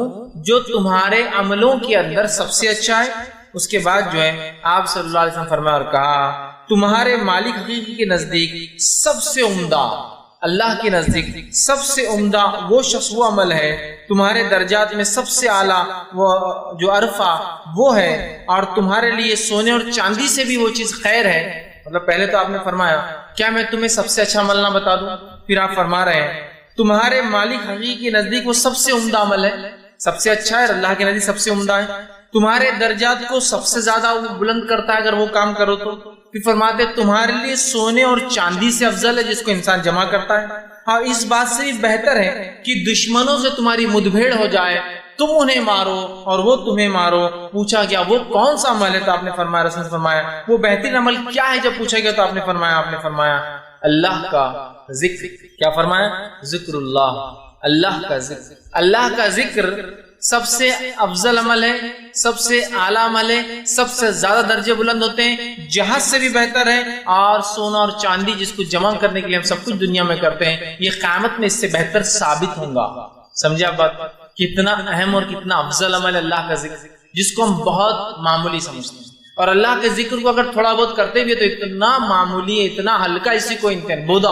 جو تمہارے عملوں کے اندر سب سے اچھا ہے؟ اس کے بعد جو ہے آپ صلی اللہ علیہ وسلم فرمایا اور کہا تمہارے مالک حقیقی کے نزدیک سب سے عمدہ، اللہ کے نزدیک سب سے عمدہ وہ شخص وہ عمل ہے، تمہارے درجات میں سب سے اعلیٰ وہ جو عرفہ وہ ہے، اور تمہارے لیے سونے اور چاندی سے بھی وہ چیز خیر ہے۔ مطلب پہلے تو آپ نے فرمایا کیا میں تمہیں سب سے اچھا عمل نہ بتا دوں، پھر آپ فرما رہے ہیں تمہارے مالک حقیقی کے نزدیک وہ سب سے عمدہ عمل ہے، سب سے اچھا ہے، اللہ کے نزدیک سب سے عمدہ ہے، تمہارے درجات کو سب سے زیادہ وہ بلند کرتا ہے اگر وہ کام کرو تو۔ پھر فرماتے تمہارے لیے سونے اور چاندی سے افضل ہے جس کو انسان جمع کرتا ہے، اور اس بات سے بھی بہتر ہے کہ دشمنوں سے تمہاری مدبھیڑ ہو جائے، تم انہیں مارو اور وہ تمہیں مارو۔ پوچھا گیا وہ کون سا عمل ہے تو آپ نے فرمایا، رسول نے فرمایا وہ بہترین عمل کیا ہے؟ جب پوچھا گیا تو آپ نے فرمایا اللہ کا ذکر۔ کیا فرمایا؟ ذکر اللہ، اللہ کا ذکر۔ اللہ کا ذکر سب سے افضل عمل ہے، سب سے اعلیٰ عمل ہے، سب سے زیادہ درجے بلند ہوتے ہیں، جہاز سے بھی بہتر ہے، اور سونا اور چاندی جس کو جمع کرنے کے لیے ہم سب کچھ دنیا میں کرتے ہیں یہ قیامت میں اس سے بہتر ثابت ہوں گا۔ سمجھے آپ بات؟ کتنا اہم اور کتنا افضل عمل ہے اللہ کا ذکر، جس کو ہم بہت معمولی سمجھتے ہیں، اور اللہ کے ذکر کو اگر تھوڑا بہت کرتے بھی تو اتنا معمولی ہے، اتنا ہلکا، اسی کو انتہا بودا۔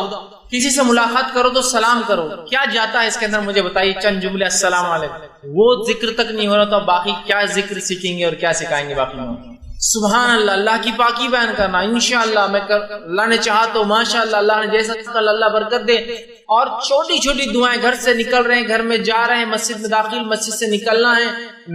کسی سے ملاقات کرو تو سلام کرو، کیا جاتا ہے اس کے اندر؟ مجھے بتائیے چند جملے السلام علیکم، وہ ذکر تک نہیں ہو رہا تو باقی کیا ذکر سیکھیں گے اور کیا سکھائیں گے باقی لوگوں؟ سبحان اللہ، اللہ کی پاکی بیان کرنا، انشاءاللہ میں اللہ نے چاہا تو ماشاءاللہ، اللہ نے جیسا اللہ برکت دے، اور چھوٹی چھوٹی دعائیں، گھر سے نکل رہے ہیں، گھر میں جا رہے ہیں، مسجد میں داخل، مسجد سے نکلنا ہے،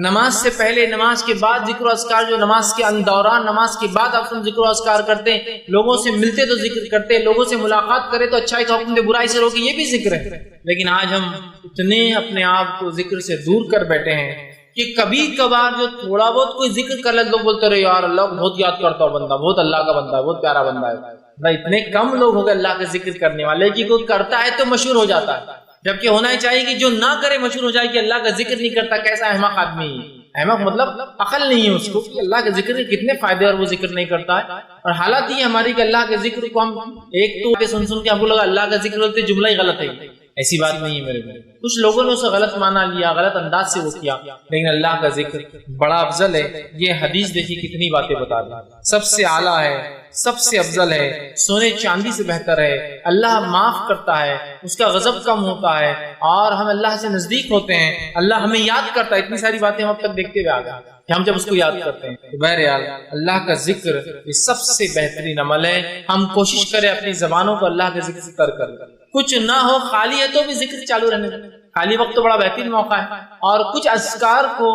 نماز سے پہلے، نماز کے بعد ذکر و اذکار، جو نماز کے دوران، نماز کے بعد آپ ذکر و اذکار کرتے ہیں، لوگوں سے ملتے تو ذکر کرتے ہیں، لوگوں سے ملاقات کرے تو اچھائی کا حکم دے، برائی سے روکے، یہ بھی ذکر ہے۔ لیکن آج ہم اتنے اپنے آپ کو ذکر سے دور کر بیٹھے ہیں کہ کبھی کبھار جو تھوڑا بہت کوئی ذکر کر لے لوگ بولتے رہے یار اللہ کو بہت یاد کرتا ہوں بندہ، بہت اللہ کا بندہ ہے، بہت پیارا بندہ ہے۔ اتنے کم لوگ ہو گئے اللہ کا ذکر کرنے والے کہ کوئی کرتا ہے تو مشہور ہو جاتا ہے، جبکہ ہونا ہی چاہیے کہ جو نہ کرے مشہور ہو جائے کہ اللہ کا ذکر نہیں کرتا، کیسا احمق آدمی ہے۔ احمق مطلب عقل نہیں ہے اس کو کہ اللہ کے ذکر کے کتنے فائدے اور وہ ذکر نہیں کرتا ہے۔ اور حالت یہ ہماری کہ اللہ کے ذکر کو ہم ایک تو سن کے ہم کو لگا اللہ کا ذکر ہوتے جملہ ہی غلط ہے، ایسی بات نہیں ہے میرے بھائی۔ کچھ لوگوں نے اسے غلط مانا لیا، غلط انداز سے وہ کیا، لیکن اللہ کا ذکر بڑا افضل ہے۔ یہ حدیث دیکھیے کتنی باتیں بتا دی، سب سے اعلیٰ ہے، سب سے افضل ہے، سونے چاندی سے بہتر ہے، اللہ معاف کرتا ہے، اس کا غضب کم ہوتا ہے، اور ہم اللہ سے نزدیک ہوتے ہیں، اللہ ہمیں یاد کرتا ہے۔ اتنی ساری باتیں ہم اب تک دیکھتے ہوئے آ گئے کہ ہم جب اس کو یاد کرتے ہیں تو بہرحال اللہ کا ذکر یہ سب سے بہترین عمل ہے۔ ہم کوشش کریں اپنی زبانوں کو اللہ کے ذکر سے تر کر، کچھ نہ ہو خالی ہے تو بھی ذکر چالو رہنے دیں، خالی وقت تو بڑا بہترین موقع ہے۔ اور کچھ اذکار کو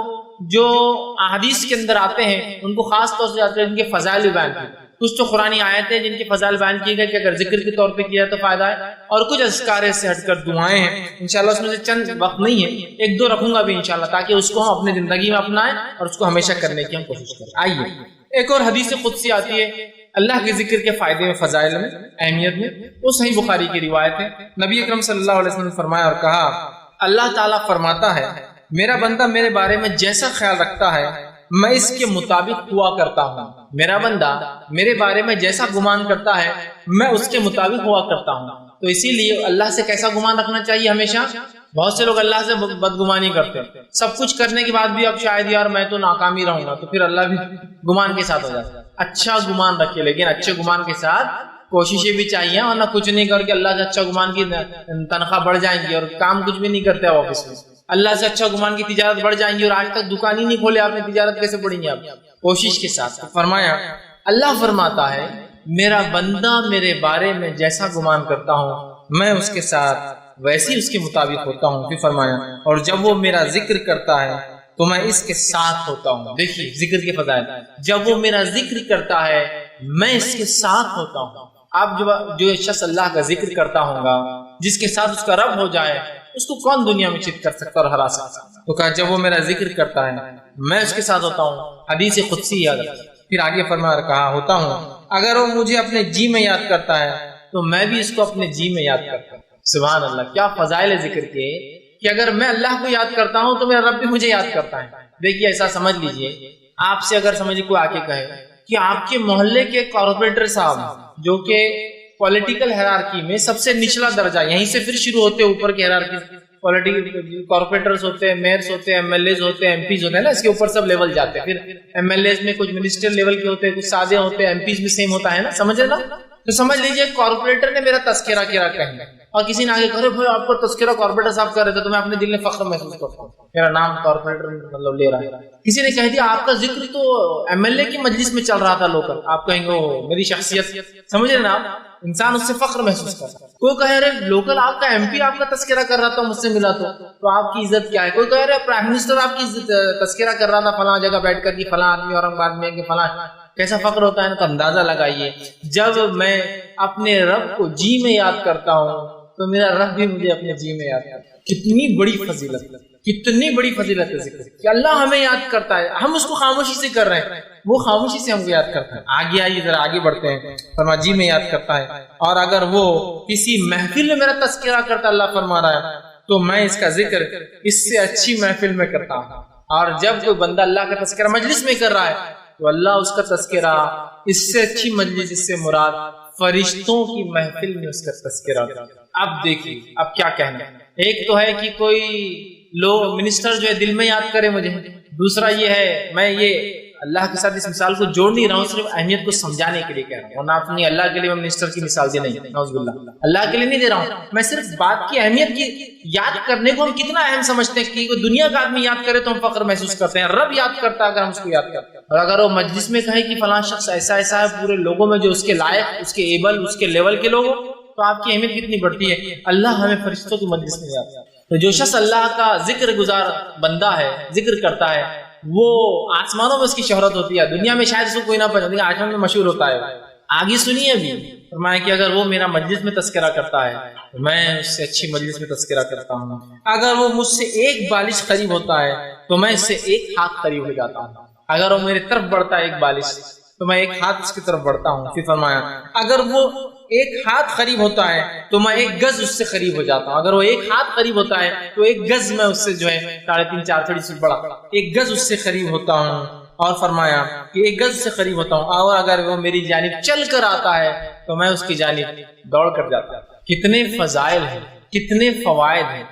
جو احادیث کے اندر آتے ہیں ان کو خاص طور سے آتے ہیں، ان کے فضائل بیان کیے، کچھ تو قرآنی آیتیں جن کے فضائل بیان کیے گئے کہ اگر ذکر کے طور پہ کیا تو فائدہ ہے، اور کچھ اذکار سے ہٹ کر دعائیں ہیں۔ انشاءاللہ اس میں سے چند وقت نہیں ہے، ایک دو رکھوں گا بھی انشاءاللہ تاکہ اس کو ہم اپنی زندگی میں اپنائیں اور اس کو ہمیشہ کرنے کی ہم کوشش کریں۔ آئیے ایک اور حدیث قدسی آتی ہے اللہ کے ذکر کے فائدے میں، فضائل میں، اہمیت میں، وہ صحیح بخاری کی روایت ہے۔ نبی اکرم صلی اللہ علیہ وسلم نے فرمایا اور کہا اللہ تعالیٰ فرماتا ہے میرا بندہ میرے بارے میں جیسا خیال رکھتا ہے میں اس کے مطابق ہوا کرتا ہوں، میرا بندہ میرے بارے میں جیسا گمان کرتا ہے میں اس کے مطابق ہوا کرتا ہوں۔ تو اسی لیے اللہ سے کیسا گمان رکھنا چاہیے ہمیشہ؟ بہت سے لوگ اللہ سے بدگمانی کرتے ہیں، سب کچھ کرنے کے بعد بھی اب شاید یار میں تو ناکام ہی رہوں گا، تو پھر اللہ بھی گمان کے ساتھ ہو جاتا ہے۔ اچھا گمان رکھے، لیکن اچھے گمان کے ساتھ کوششیں بھی چاہیے، ورنہ کچھ نہیں کر کے اللہ سے اچھا گمان کی تنخواہ بڑھ جائیں گی اور کام کچھ بھی نہیں کرتے آفس میں، اللہ سے اچھا گمان کی تجارت بڑھ جائیں گی اور آج تک دکان ہی نہیں کھولے آپ نے، تجارت کیسے بڑھیں گے آپ؟ کوشش کے ساتھ۔ فرمایا اللہ فرماتا ہے میرا بندہ میرے بارے میں جیسا گمان کرتا ہوں میں اس کے ساتھ ویسے اس کے مطابق ہوتا ہوں۔ پھر فرمایا اور جب وہ میرا ذکر کرتا ہے تو میں اس کے ساتھ ہوتا ہوں۔ دیکھیے ذکر کے فضائل، جب وہ میرا ذکر کرتا ہے میں اس کے ساتھ ہوتا ہوں۔ آپ جو شخص اللہ کا ذکر کرتا ہوگا، جس کے ساتھ اس کا رب ہو جائے، اس کو کون دنیا میں چت کر سکتا اور ہرا سکتا؟ تو کہا جب وہ میرا ذکر کرتا ہے میں اس کے ساتھ ہوتا ہوں. حدیث قدسی یاد رکھیں. پھر آگے فرمایا اور کہا ہوتا ہوں اگر وہ مجھے اپنے جی میں یاد کرتا ہے تو میں بھی اس کو اپنے جی میں یاد کرتا ہوں. سبحان اللہ، کیا فضائل ذکر کے کہ اگر میں اللہ کو یاد کرتا ہوں تو میرا رب بھی مجھے یاد کرتا ہے. دیکھیے ایسا سمجھ لیجئے، آپ سے اگر سمجھے کوئی آ کے کہے کہ آپ کے محلے کے کارپوریٹر صاحب جو کہ پولیٹیکل ہیرارکی میں سب سے نچلا درجہ، یہیں سے پھر شروع ہوتے اوپر کی ہیرارکی، پولیٹیکل کارپوریٹرز ہوتے ہیں، میئرز ہوتے ہیں، ایم ایل ایز ہوتے ہیں، ایم پیز ہوتے ہیں نا، اس کے اوپر سب لیول جاتے ہیں. پھر ایم ایل ایز میں کچھ منسٹر لیول کے ہوتے ہیں، کچھ سادے ہوتے ہیں، ایم پیز بھی سیم ہوتا ہے نا، سمجھے نا. تو سمجھ لیجئے کارپوریٹر نے میرا تذکرہ کیا کہیں اور کسی نے آگے کہے بھائی آپ کو تذکرہ کارپوریٹر صاحب کر رہے تھے تو میں اپنے دل میں فخر محسوس کرتا ہوں، میرا نام کارپوریٹر مطلب لے رہا ہے. کسی نے کہہ دیا آپ کا ذکر تو ایم ایل اے کی مجلس میں چل رہا تھا لوکل، آپ کہیں گے میری شخصیت، سمجھ رہے نا آپ، انسان اس سے فخر محسوس کرتا ہے. کوئی کہہ رہے لوکل آپ کا ایم پی آپ کا تذکرہ کر رہا تھا مجھ سے ملا تو آپ کی عزت کیا ہے. کوئی کہہ رہے پرائم منسٹر آپ کی تذکرہ کر رہا تھا فلاں جگہ بیٹھ کر کہ فلاں آدمی اورنگ آباد میں کہ فلاں، کیسا فخر ہوتا ہے نا. تو اندازہ لگائیے جب میں اپنے رب کو جی میں یاد کرتا ہوں تو میرا رب بھی مجھے اپنے جی میں یاد کرتا ہے. کتنی بڑی فضیلت، کتنی بڑی فضیلت ہے ذکر کہ اللہ ہمیں یاد کرتا ہے. ہم اس کو خاموشی سے کر رہے ہیں، وہ خاموشی سے ہم کو یاد کرتا ہے. آگے آئیے ذرا آگے بڑھتے ہیں. فرما جی میں یاد کرتا ہے اور اگر وہ کسی محفل میں میرا تذکرہ کرتا، اللہ فرما رہا ہے، تو میں اس کا ذکر اس سے اچھی محفل میں کرتا ہوں. اور جب کوئی بندہ اللہ کا تذکرہ مجلس میں کر رہا ہے تو اللہ اس کا تذکرہ اس سے اچھی مجلس، اس سے مراد فرشتوں کی محفل میں اس کا تذکرہ. اب دیکھیے اب کیا کہنا ہے. ایک تو ہے کہ کوئی لوگ منسٹر جو ہے دل میں یاد کرے مجھے، دوسرا یہ ہے میں یہ اللہ کے ساتھ اس مثال کو جوڑ نہیں رہا ہوں، صرف اہمیت کو سمجھانے کے لیے کہہ رہا ہوں، ورنہ اپنی اللہ کے لیے میں منسٹر کی مثال دے نہیں، نعوذ باللہ، اللہ کے لیے نہیں دے رہا ہوں. میں صرف بات کی اہمیت کی یاد کرنے کو ہم کتنا اہم سمجھتے ہیں کہ کوئی دنیا کا آدمی یاد کرے تو ہم فخر محسوس کرتے ہیں. رب یاد کرتا ہے اگر ہم اس کو یاد کرتے ہیں. اور اگر وہ مجلس میں کہے کہ فلاں شخص ایسا ایسا ہے پورے لوگوں میں جو اس کے لائق، اس کے ایبل، اس کے لیول کے لوگ، تو آپ کی اہمیت کتنی بڑھتی ہے. اللہ ہمیں فرشتوں کی مجلس میں یاد کرتا ہے. تو جو شخص اللہ کا ذکر گزار بندہ ہے، ذکر کرتا ہے، وہ آسمانوں میں اس کی شہرت ہوتی ہے. دنیا میں شاید اس کو کوئی نہ پہچانے، آسمان میں مشہور ہوتا ہے. آگے سنیے ابھی فرمایا کہ اگر وہ میرا مجلس میں تذکرہ کرتا ہے تو میں اس سے اچھی مجلس میں تذکرہ کرتا ہوں. اگر وہ مجھ سے ایک بالش قریب ہوتا ہے تو میں اس سے ایک ہاتھ قریب ہو جاتا ہوں. اگر وہ میری طرف بڑھتا ہے ایک بالش تو میں ایک ہاتھ اس کی طرف بڑھتا ہوں. پھر فرمایا اگر وہ ایک ہاتھ قریب ہوتا ہے تو میں ایک گز اس سے قریب ہو جاتا ہوں. اگر وہ ایک ہاتھ قریب ہوتا ہے تو ایک گز میں اس سے جو ہے 3.5 4 تھوڑی سی بڑا ایک گز اس سے قریب ہوتا ہوں. اور فرمایا کہ ایک گز سے قریب ہوتا ہوں. اور اگر وہ میری جانب چل کر آتا ہے تو میں اس کی جانب دوڑ کر جاتا ہوں. کتنے فضائل ہیں، کتنے فوائد ہیں،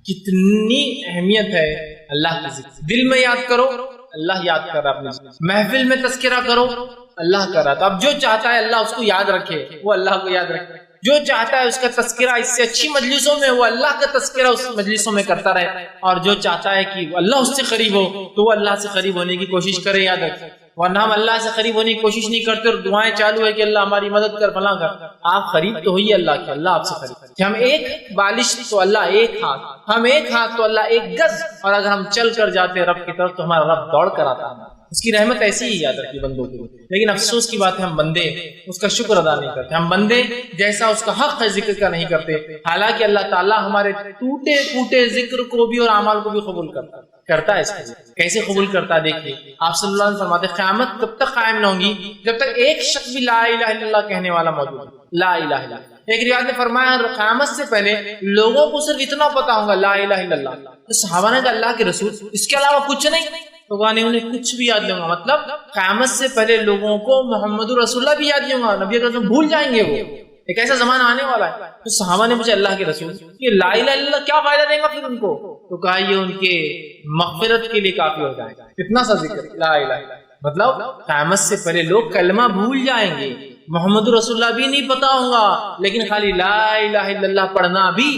کتنی اہمیت ہے اللہ کی ذکر. دل میں یاد کرو اللہ یاد کر رہا، اپنے محفل میں تذکرہ کرو اللہ کر رہا. تو اب جو چاہتا ہے اللہ اس کو یاد رکھے وہ اللہ کو یاد رکھے، جو چاہتا ہے اس کا تذکرہ اس سے اچھی مجلسوں میں وہ اللہ کا تذکرہ اس مجلسوں میں کرتا رہے، اور جو چاہتا ہے کہ اللہ اس سے قریب ہو تو وہ اللہ سے قریب ہونے کی کوشش کرے. یاد رکھے ورنہ ہم اللہ سے قریب ہونے کی کوشش نہیں کرتے اور دعائیں چالو ہے کہ اللہ ہماری مدد کر فلاں کر. آپ قریب تو ہوئی اللہ کے، اللہ آپ سے قریب کہ ہم ایک بالش تو اللہ ایک ہاتھ، ہم ایک ہاتھ تو اللہ ایک گز. اور اگر ہم چل کر جاتے رب کی طرف تو ہمارا رب دوڑ کر آتا ہے. اس کی رحمت ایسی ہی یاد رکھی بندوں کی. لیکن افسوس کی بات ہے ہم بندے اس کا شکر ادا نہیں کرتے. ہم بندے جیسا اس کا حق ہے ذکر کا نہیں کرتے. حالانکہ اللہ تعالیٰ ہمارے ٹوٹے پھوٹے ذکر کو بھی اور اعمال کو بھی قبول کرتا ہے. اس کو کیسے قبول کرتا ہے دیکھیے. آپ صلی اللہ علیہ وسلم فرماتے ہیں قیامت کب تک قائم نہ ہوگی جب تک ایک شخص بھی لا الہ الا اللہ کہنے والا موجود ہے. لا الہ الا اللہ. ایک روایت میں فرمایا قیامت سے پہلے لوگوں کو صرف اتنا پتا ہوگا لا الہ الا اللہ. تو صحابہ نے کہا اللہ کے رسول اس کے علاوہ کچھ نہیں؟ تو کہا نہیں انہیں کچھ بھی یاد نہیں ہوگا. مطلب قیامت سے پہلے لوگوں کو محمد رسول اللہ بھی یاد نہیں ہوگا، نبی اکرم بھول جائیں گے. وہ ایک ایسا زمانہ آنے والا ہے. تو صحابہ نے مجھے اللہ کے رسول یہ لا الہ الا اللہ کیا فائدہ دے گا پھر ان کو؟ تو کہا یہ ان کے مغفرت کے لیے کافی ہو جائے گا. اتنا سا ذکر لا الہ الا اللہ. مطلب قیامت سے پہلے لوگ کلمہ بھول جائیں گے، محمد رسول اللہ بھی نہیں پتا ہوگا، لیکن خالی لا الہ الا اللہ پڑھنا بھی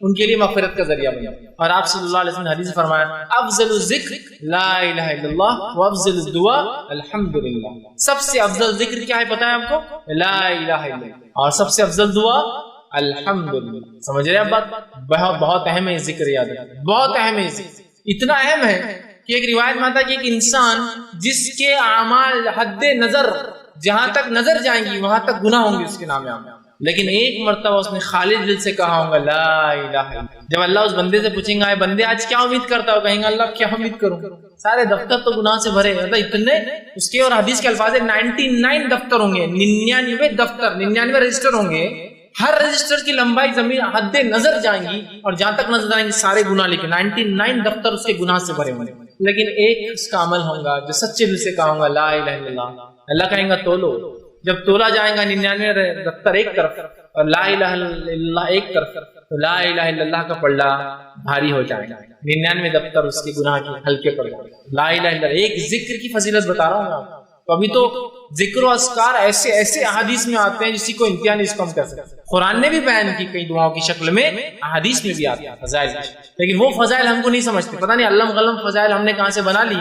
ان کے لیے مغفرت کا ذریعہ بنا. اور آپ صلی اللہ علیہ وسلم نے حدیث فرمایا افضل الذکر لا الہ الا اللہ وافضل الدعاء الحمدللہ. سب سے افضل ذکر کیا ہے پتہ ہے آپ کو؟ لا الہ الا اللہ. اور سب سے افضل دعا الحمدللہ. سمجھ رہے ہیں بات؟ بہت اہم ہے ذکر. یاد رکھیں بہت اہم ہے. اتنا اہم ہے کہ ایک روایت میں آتا ہے کہ ایک انسان جس کے اعمال حد نظر جہاں تک نظر جائیں گی وہاں تک گناہ ہوں گے اس کے نام. لیکن ایک مرتبہ اس نے خالص دل سے کہا ہوگا لا الہ الا اللہ۔ جب اللہ اس بندے سے پوچھیں گا بندے آج کیا امید کرتا ہو، کہیں گا اللہ کیا امید کروں، سارے دفتر تو گناہ سے بھرے، اتنے اس کے اور حدیث کے الفاظ 99 دفتر ہوں گے، 99 دفتر، 99 رجسٹر ہوں گے، ہر رجسٹر کی لمبائی زمین حد نظر جائیں گی اور جہاں تک نظر آئیں گی سارے گناہ لکھے، 99 دفتر اس کے گناہ سے بھرے ہوں گے، لیکن ایک اس کا عمل ہوگا جو سچے دل سے کہا ہوگا لا الہ الا اللہ۔ اللہ کہیں گا تولو، جب تولا جائے گا 99 دفتر ایک طرف اور لا الہ الا اللہ ایک طرف، تو لا الہ الا اللہ کا پلڑا بھاری ہو جائے گا، 99 دفتر اس کے گناہ کے ہلکے پڑ جائیں گے۔ لا الہ الا اللہ ایک ذکر کی فضیلت بتا رہا ہوں میں آپ کو۔ ابھی تو ذکر و اذکار ایسے ایسے احادیث میں آتے ہیں جسی کو انتہا نہیں اس کو ہم کہہ سکتے، قرآن نے بھی بیان کی کئی دعاؤں کی شکل میں، احادیث میں بھی آتے ہیں فضائل، لیکن وہ فضائل ہم کو نہیں سمجھتے، پتہ نہیں علم غلم فضائل ہم نے کہاں سے بنا لی،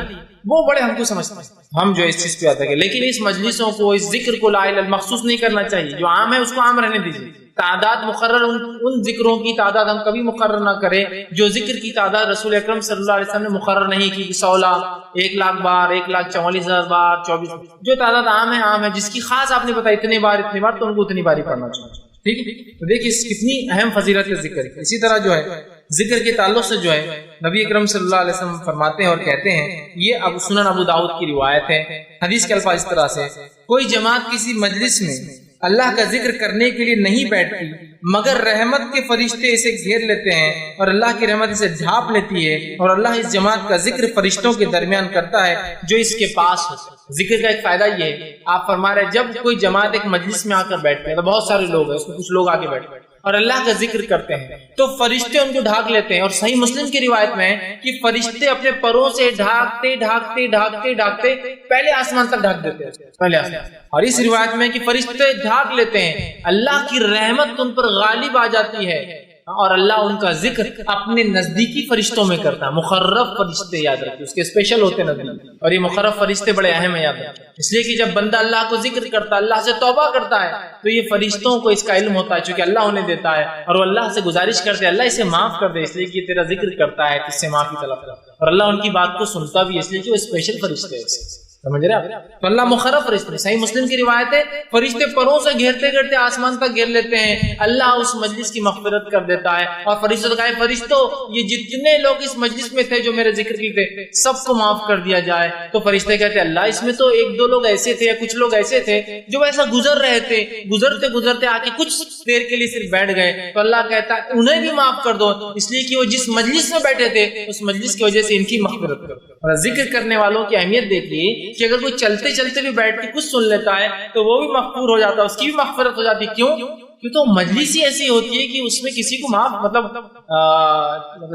وہ بڑے ہم کو سمجھتے ہیں، ہم جو اس چیز پہ آتے ہیں، لیکن اس مجلسوں کو اس ذکر کو لا الہ الا اللہ مخصوص نہیں کرنا چاہیے، جو عام ہے اس کو عام رہنے دیجیے، تعداد مقرر ان ذکروں کی تعداد ہم کبھی مقرر نہ کریں جو ذکر کی تعداد رسول اکرم صلی اللہ علیہ وسلم نے مقرر نہیں کی، 100 لاکھ، 1 لاکھ بار، 1,44,000 بار، 24، جو تعداد عام ہے، جس کی خاص آپ نے بتایا اتنے بار تو ان کو اتنی بار ہی پڑھنا چاہیے، ٹھیک ہے۔ تو دیکھیے کتنی اہم فضیلت کا ذکر ہے۔ اسی طرح جو ہے ذکر کے تعلق سے جو ہے نبی اکرم صلی اللہ علیہ وسلم فرماتے ہیں اور کہتے ہیں، یہ ابو سنن ابو داؤد کی روایت ہے، حدیث کے الفاظ اس طرح سے، کوئی جماعت کسی مجلس میں اللہ کا ذکر کرنے کے لیے نہیں بیٹھتی مگر رحمت کے فرشتے اسے گھیر لیتے ہیں اور اللہ کی رحمت اسے ڈھانپ لیتی ہے، اور اللہ اس جماعت کا ذکر فرشتوں کے درمیان کرتا ہے جو اس کے پاس ہو۔ ذکر کا ایک فائدہ یہ ہے، آپ فرما رہے ہیں جب کوئی جماعت ایک مجلس میں آ کر بیٹھتے ہیں تو بہت سارے لوگ ہیں، اس میں کچھ لوگ آگے بیٹھتے ہیں اور اللہ کا ذکر کرتے ہیں تو فرشتے ان کو ڈھانک لیتے ہیں، اور صحیح مسلم کی روایت میں ہے کہ فرشتے اپنے پروں سے ڈھانکتے ڈھانکتے ڈھانکتے ڈھانکتے پہلے آسمان تک ڈھانک دیتے ہیں، پہلے آسمان۔ اور اس روایت میں کہ فرشتے ڈھانک لیتے ہیں، اللہ کی رحمت ان پر غالب آ جاتی ہے اور اللہ ان کا ذکر اپنے نزدیکی فرشتوں میں کرتا ہے۔ مقرب فرشتے یاد رکھیں، اس کے اسپیشل ہوتے ہیں نزدیک، اور یہ مقرب فرشتے بڑے اہم ہیں یاد رکھیں، اس لیے کہ جب بندہ اللہ کو ذکر کرتا ہے، اللہ سے توبہ کرتا ہے، تو یہ فرشتوں کو اس کا علم ہوتا ہے چونکہ اللہ انہیں دیتا ہے، اور وہ اللہ سے گزارش کرتے ہیں اللہ اسے معاف کر دے، اس لیے کہ یہ تیرا ذکر کرتا ہے، اس سے معافی طلب کرتا ہے، اور اللہ ان کی بات کو سنتا بھی ہے، اس لیے کہ وہ اسپیشل فرشتے ہیں، سمجھ رہے آپ؟ تو اللہ مخرب فرشتے، صحیح مسلم کی روایت ہے فرشتے پروں سے گھیرتے گھیرتے آسمان تک گھیر لیتے ہیں، اللہ اس مجلس کی مغفرت کر دیتا ہے، اور فرشتوں سے کہا فرشتوں یہ جتنے لوگ اس مجلس میں تھے جو میرے ذکر کی تھے سب کو معاف کر دیا جائے، تو فرشتے کہتے ہیں اللہ اس میں تو 1-2 لوگ ایسے تھے یا کچھ لوگ ایسے تھے جو ایسا گزر رہے تھے، گزرتے گزرتے آ کے کچھ دیر کے لیے صرف بیٹھ گئے، تو اللہ کہتا ہے انہیں بھی معاف کر دو، اس لیے کہ وہ جس مجلس میں بیٹھے تھے اس مجلس کی وجہ سے ان کی مغفرت کرو۔ اور ذکر کرنے والوں کی اہمیت دیکھیے کہ اگر کوئی چلتے چلتے بھی بیٹھ کے کچھ سن لیتا ہے تو وہ بھی مغفور ہو جاتا ہے، اس کی بھی مغفرت ہو جاتی ہے، کیوں؟ کیوں تو مجلس ہی ایسی ہوتی ہے کہ اس میں کسی کو معاف مطلب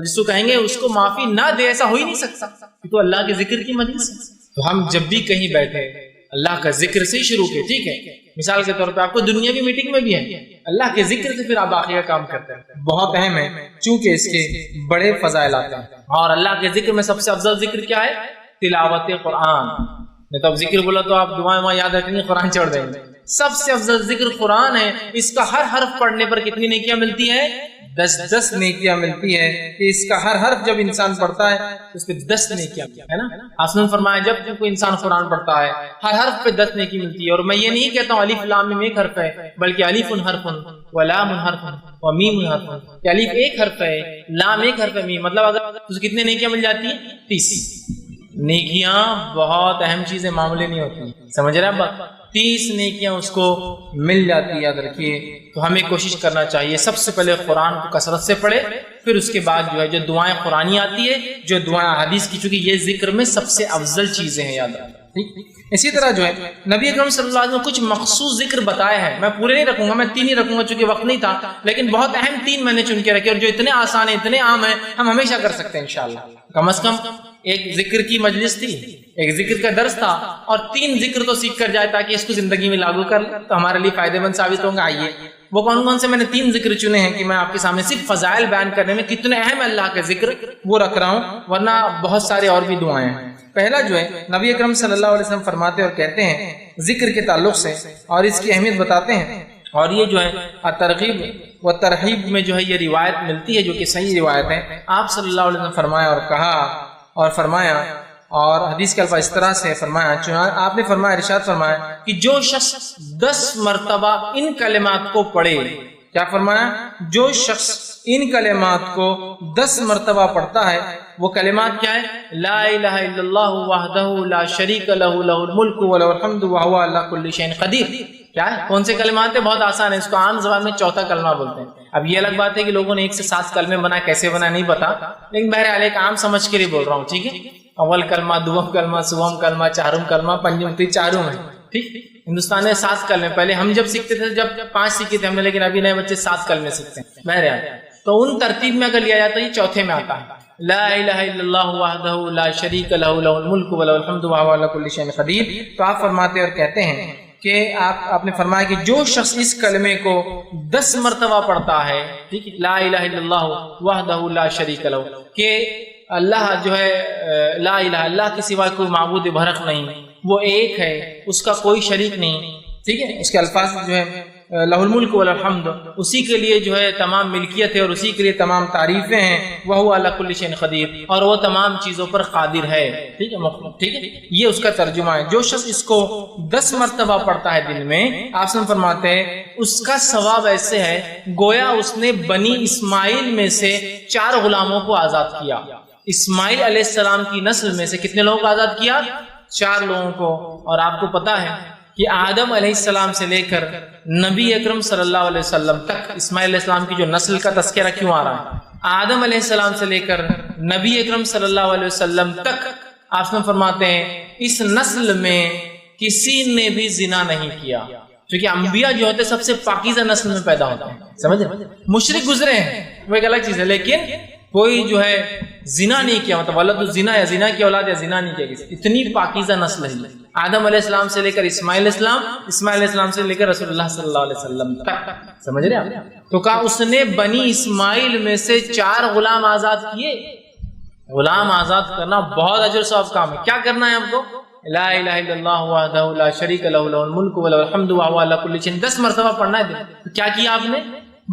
جس کو کہیں گے اس کو معافی نہ دے، ایسا ہو ہی نہیں سکتا، تو اللہ کے ذکر کی مجلس ہے۔ تو ہم جب بھی کہیں بیٹھے اللہ کا ذکر سے ہی شروع کے، ٹھیک ہے، مثال کے طور پہ آپ کو دنیاوی میٹنگ میں بھی ہے اللہ کے ذکر سے پھر آپ باقی کا کام کرتے ہیں، بہت اہم ہے چونکہ اس کے بڑے فضائل آتے ہیں۔ اور اللہ کے ذکر میں سب سے افضل ذکر کیا ہے؟ تلاوت قرآن۔ نہیں تو اب ذکر بولا تو آپ دعائیں یاد رکھیں گے، قرآن چڑھ دیں گے۔ سب سے افضل ذکر قرآن ہے، اس کا ہر حرف پڑھنے پر کتنی نیکیاں ملتی ہیں؟ 10 نیکیاں ملتی ہے کہ اس کا ہر حرف جب انسان پڑھتا ہے اس پہ 10 نیکیاں ہے نا۔ آپ نے فرمایا جب کوئی انسان قرآن پڑھتا ہے ہر حرف پہ 10 نیکی ملتی ہے، اور میں یہ نہیں کہتا ہوں الف لام میم ایک حرف ہے، بلکہ الف حرف و لام حرف و میم حرف، کہ الف ایک حرف ہے، لام ایک حرف ہے، میم مطلب اگر تو کتنے نیکیاں مل جاتی ہیں؟ 30 نیکیاں۔ بہت اہم چیزیں معاملے نہیں ہوتی، سمجھ رہے ہیں آپ؟ 30 نیکیاں اس کو مل جاتی ہے، یاد رکھیے۔ تو ہمیں کوشش کرنا چاہیے سب سے پہلے قرآن کو کثرت سے پڑھے، پھر اس کے بعد جو ہے جو دعائیں قرآنی آتی ہے، جو دعائیں حدیث کی، چونکہ یہ ذکر میں سب سے افضل چیزیں ہیں، یاد رکھیں۔ اسی طرح جو ہے نبی اکرم صلی اللہ علیہ وسلم نے کچھ مخصوص ذکر بتائے ہیں، میں پورے نہیں رکھوں گا، میں 3 ہی رکھوں گا چونکہ وقت نہیں تھا، لیکن بہت اہم 3 میں نے چن کے رکھے، اور جو اتنے آسان ہیں اتنے عام ہیں ہم ہمیشہ کر سکتے ہیں انشاءاللہ۔ کم از کم ایک ذکر کی مجلس تھی، ایک ذکر کا درس تھا، اور 3 ذکر تو سیکھ کر جائے تاکہ اس کو زندگی میں لاگو کر لیں تو ہمارے لیے فائدہ مند ثابت ہوں گا۔ آئیے وہ کون سے میں نے 3 ذکر چنے ہیں کہ میں آپ کے سامنے صرف فضائل بیان کرنے میں کتنے اہم اللہ کے ذکر وہ رکھ رہا ہوں، ورنہ بہت سارے اور بھی دعائیں ہیں۔ پہلا جو ہے نبی اکرم صلی اللہ علیہ وسلم فرماتے اور کہتے ہیں ذکر کے تعلق سے، اور اس کی اہمیت بتاتے ہیں، اور یہ جو ہے ترغیب و ترہیب میں جو ہے یہ روایت ملتی ہے جو کہ صحیح روایت ہے۔ آپ صلی اللہ علیہ وسلم فرمایا اور کہا اور فرمایا اور حدیث کے الفاظ اس طرح سے فرمایا، آپ نے فرمایا، ارشاد فرمایا کہ جو شخص 10 مرتبہ ان کلمات کو پڑھے، کیا فرمایا؟ جو شخص ان کلمات کو 10 مرتبہ پڑھتا ہے، وہ کلمات کیا ہے؟ لا الہ الا اللہ وحدہ لا شریک لہ لہ الملک ولہ الحمد وہو علی کل شیء قدیر۔ کیا ہے؟ کون سے کلمات ہیں؟ بہت آسان ہے، اس کو عام زبان میں چوتھا کلمہ بولتے ہیں۔ اب یہ الگ بات ہے کہ لوگوں نے 1 سے 7 کلمے بنائے، کیسے بنائے نہیں پتا، لیکن بہرحال ایک عام سمجھ کے لیے بول رہا ہوں، ٹھیک ہے؟ اول کلمہ، دوم کلمہ، سوم کلمہ، چارم کلمہ، پنجم، چاروں میں، ٹھیک۔ ہندوستان میں 7 کلمے، پہلے ہم جب سیکھتے تھے جب 5 سیکھے تھے ہم نے، لیکن ابھی نئے بچے 7 کلمے سیکھتے ہیں۔ بہرحال تو ان ترتیب میں اگر لیا جاتا ہے یہ چوتھے میں آتا ہے، لا الہ الا اللہ وحدہ لا شریک لہ لہ الملک ولہ الحمد وہو علی کل شیء قدیر۔ تو آپ فرماتے اور کہتے ہیں کہ آپ نے فرمایا کہ جو شخص اس کلمے کو 10 مرتبہ پڑھتا ہے، ٹھیک ہے، لا الہ الا اللہ وحدہ لا شریک لہ، کہ اللہ جو ہے لا الہ، اللہ کے سوا کوئی معبود برحق نہیں، وہ ایک ہے، اس کا کوئی شریک نہیں، ٹھیک ہے۔ اس کے الفاظ جو ہے لہ الملک والحمد، اسی کے لیے جو ہے تمام ملکیت ہے اور اسی کے لیے تمام تعریفیں ہیں، وہو علی کل شیء قدیر، اور وہ تمام چیزوں پر قادر ہے، ٹھیک ہے، ٹھیک ہے۔ یہ اس کا ترجمہ ہے۔ جو شخص اس کو 10 مرتبہ پڑھتا ہے دن میں، آپ سے فرماتے ہیں اس کا ثواب ایسے ہے گویا اس نے بنی اسماعیل میں سے 4 غلاموں کو آزاد کیا۔ اسماعیل علیہ السلام کی نسل میں سے کتنے لوگوں کو آزاد کیا؟ 4 لوگوں کو۔ اور آپ کو پتا ہے کہ آدم علیہ السلام سے لے کر نبی اکرم صلی اللہ علیہ وسلم تک، اسماعیل علیہ السلام کی جو نسل کا تذکرہ کیوں آ رہا ہے؟ آدم علیہ السلام سے لے کر نبی اکرم صلی اللہ علیہ وسلم تک آپ فرماتے ہیں اس نسل میں کسی نے بھی زنا نہیں کیا، کیونکہ انبیاء جو ہوتے سب سے پاکیزہ نسل میں پیدا ہوتے ہیں، سمجھ رہے؟ مشرک گزرے ہیں وہ ایک الگ چیز ہے، لیکن کوئی جو ہے زنا نہیں کیا، مطلب ولد الزنا یا زنا کی اولاد یا زنا نہیں کیا کسی، اتنی پاکیزہ نسل ہے آدم علیہ السلام سے لے کر اسماعیل علیہ السلام، اسماعیل علیہ السلام سے لے کر رسول اللہ صلی اللہ علیہ وسلم تک، سمجھ رہے آپ؟ تو کہا اس نے بنی اسماعیل میں سے 4 غلام آزاد کیے۔ غلام آزاد کرنا بہت اجر ثواب کام ہے۔ کیا کرنا ہے آپ کو؟ لا الہ الا اللہ وحدہ لا شریک لہ لہ الملک ولہ الحمد وہو علی کل شیء، 10 مرتبہ پڑھنا ہے۔ تو کیا کیا آپ نے؟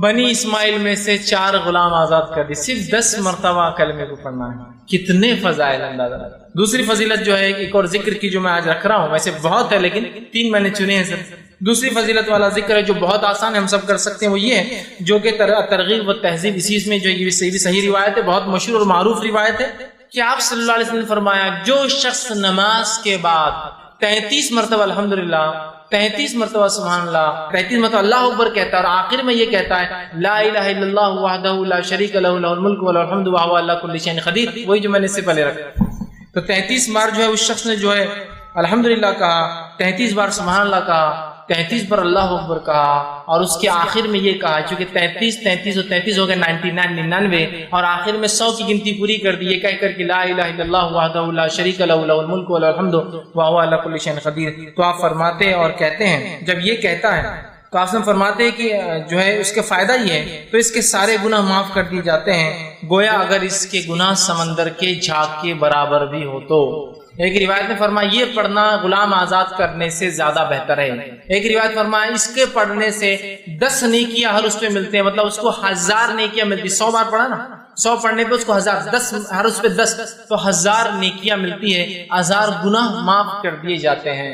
بنی اسماعیل میں سے 4 غلام آزاد کر دی، صرف 10 مرتبہ کلمے کو پڑھنا ہے۔ کتنے فضائل اندازہ۔ دوسری فضیلت جو ہے ایک اور ذکر کی جو میں آج رکھ رہا ہوں، ویسے بہت ہے لیکن 3 میں نے چنے ہیں صرف۔ دوسری فضیلت والا ذکر ہے جو بہت آسان ہے، ہم سب کر سکتے ہیں، وہ یہ ہے جو کہ ترغیب و تہذیب، اسی میں جو یہ صحیح روایت ہے، بہت مشہور اور معروف روایت ہے کہ آپ صلی اللہ علیہ وسلم نے فرمایا جو شخص نماز کے بعد 33 مرتبہ الحمدللہ، 33 مرتبہ سبحان اللہ، 33 مرتبہ اللہ اکبر کہتا ہے اور آخر میں یہ کہتا ہے لا الہ الا اللہ وحدہ لا شریک لہ لہ الملک ولہ الحمد وہو علی کل شیء قدیر، وہی جو میں نے اس سے پہلے رکھا۔ تو 33 بار جو ہے اس شخص نے جو ہے الحمدللہ کہا، 33 بار سبحان اللہ کہا، 33 بار اللہ اکبر کہا، اور اس کے آخر میں یہ کہا، چونکہ 33 اور 33 ہو گئے 99 اور آخر میں 100 کی گنتی پوری کر دی، یہ کہہ کر کہ لا الہ الا اللہ وحدہ لا شریک لہ لہ الملک ولہ الحمد وہو علی کل شیء قدیر۔ تو آپ فرماتے اور کہتے ہیں جب یہ کہتا ہے تو آپ فرماتے ہیں کہ جو ہے اس کا فائدہ یہ ہے تو اس کے سارے گناہ معاف کر دیے جاتے ہیں، گویا اگر اس کے گناہ سمندر کے جھاگ کے برابر بھی ہو تو۔ ایک روایت میں فرمایا یہ پڑھنا غلام آزاد کرنے سے زیادہ بہتر ہے۔ ایک روایت فرمایا اس کے پڑھنے سے 10 نیکیاں ہر اس پہ ملتے ہیں، مطلب اس کو 1000 نیکیاں ملتی، 100 بار پڑھا نا، 100 پڑھنے پہ اس کو 1000، 10 ہر اس پہ 10 تو 1000 نیکیاں ملتی ہے، 1000 گناہ معاف کر دیے جاتے ہیں۔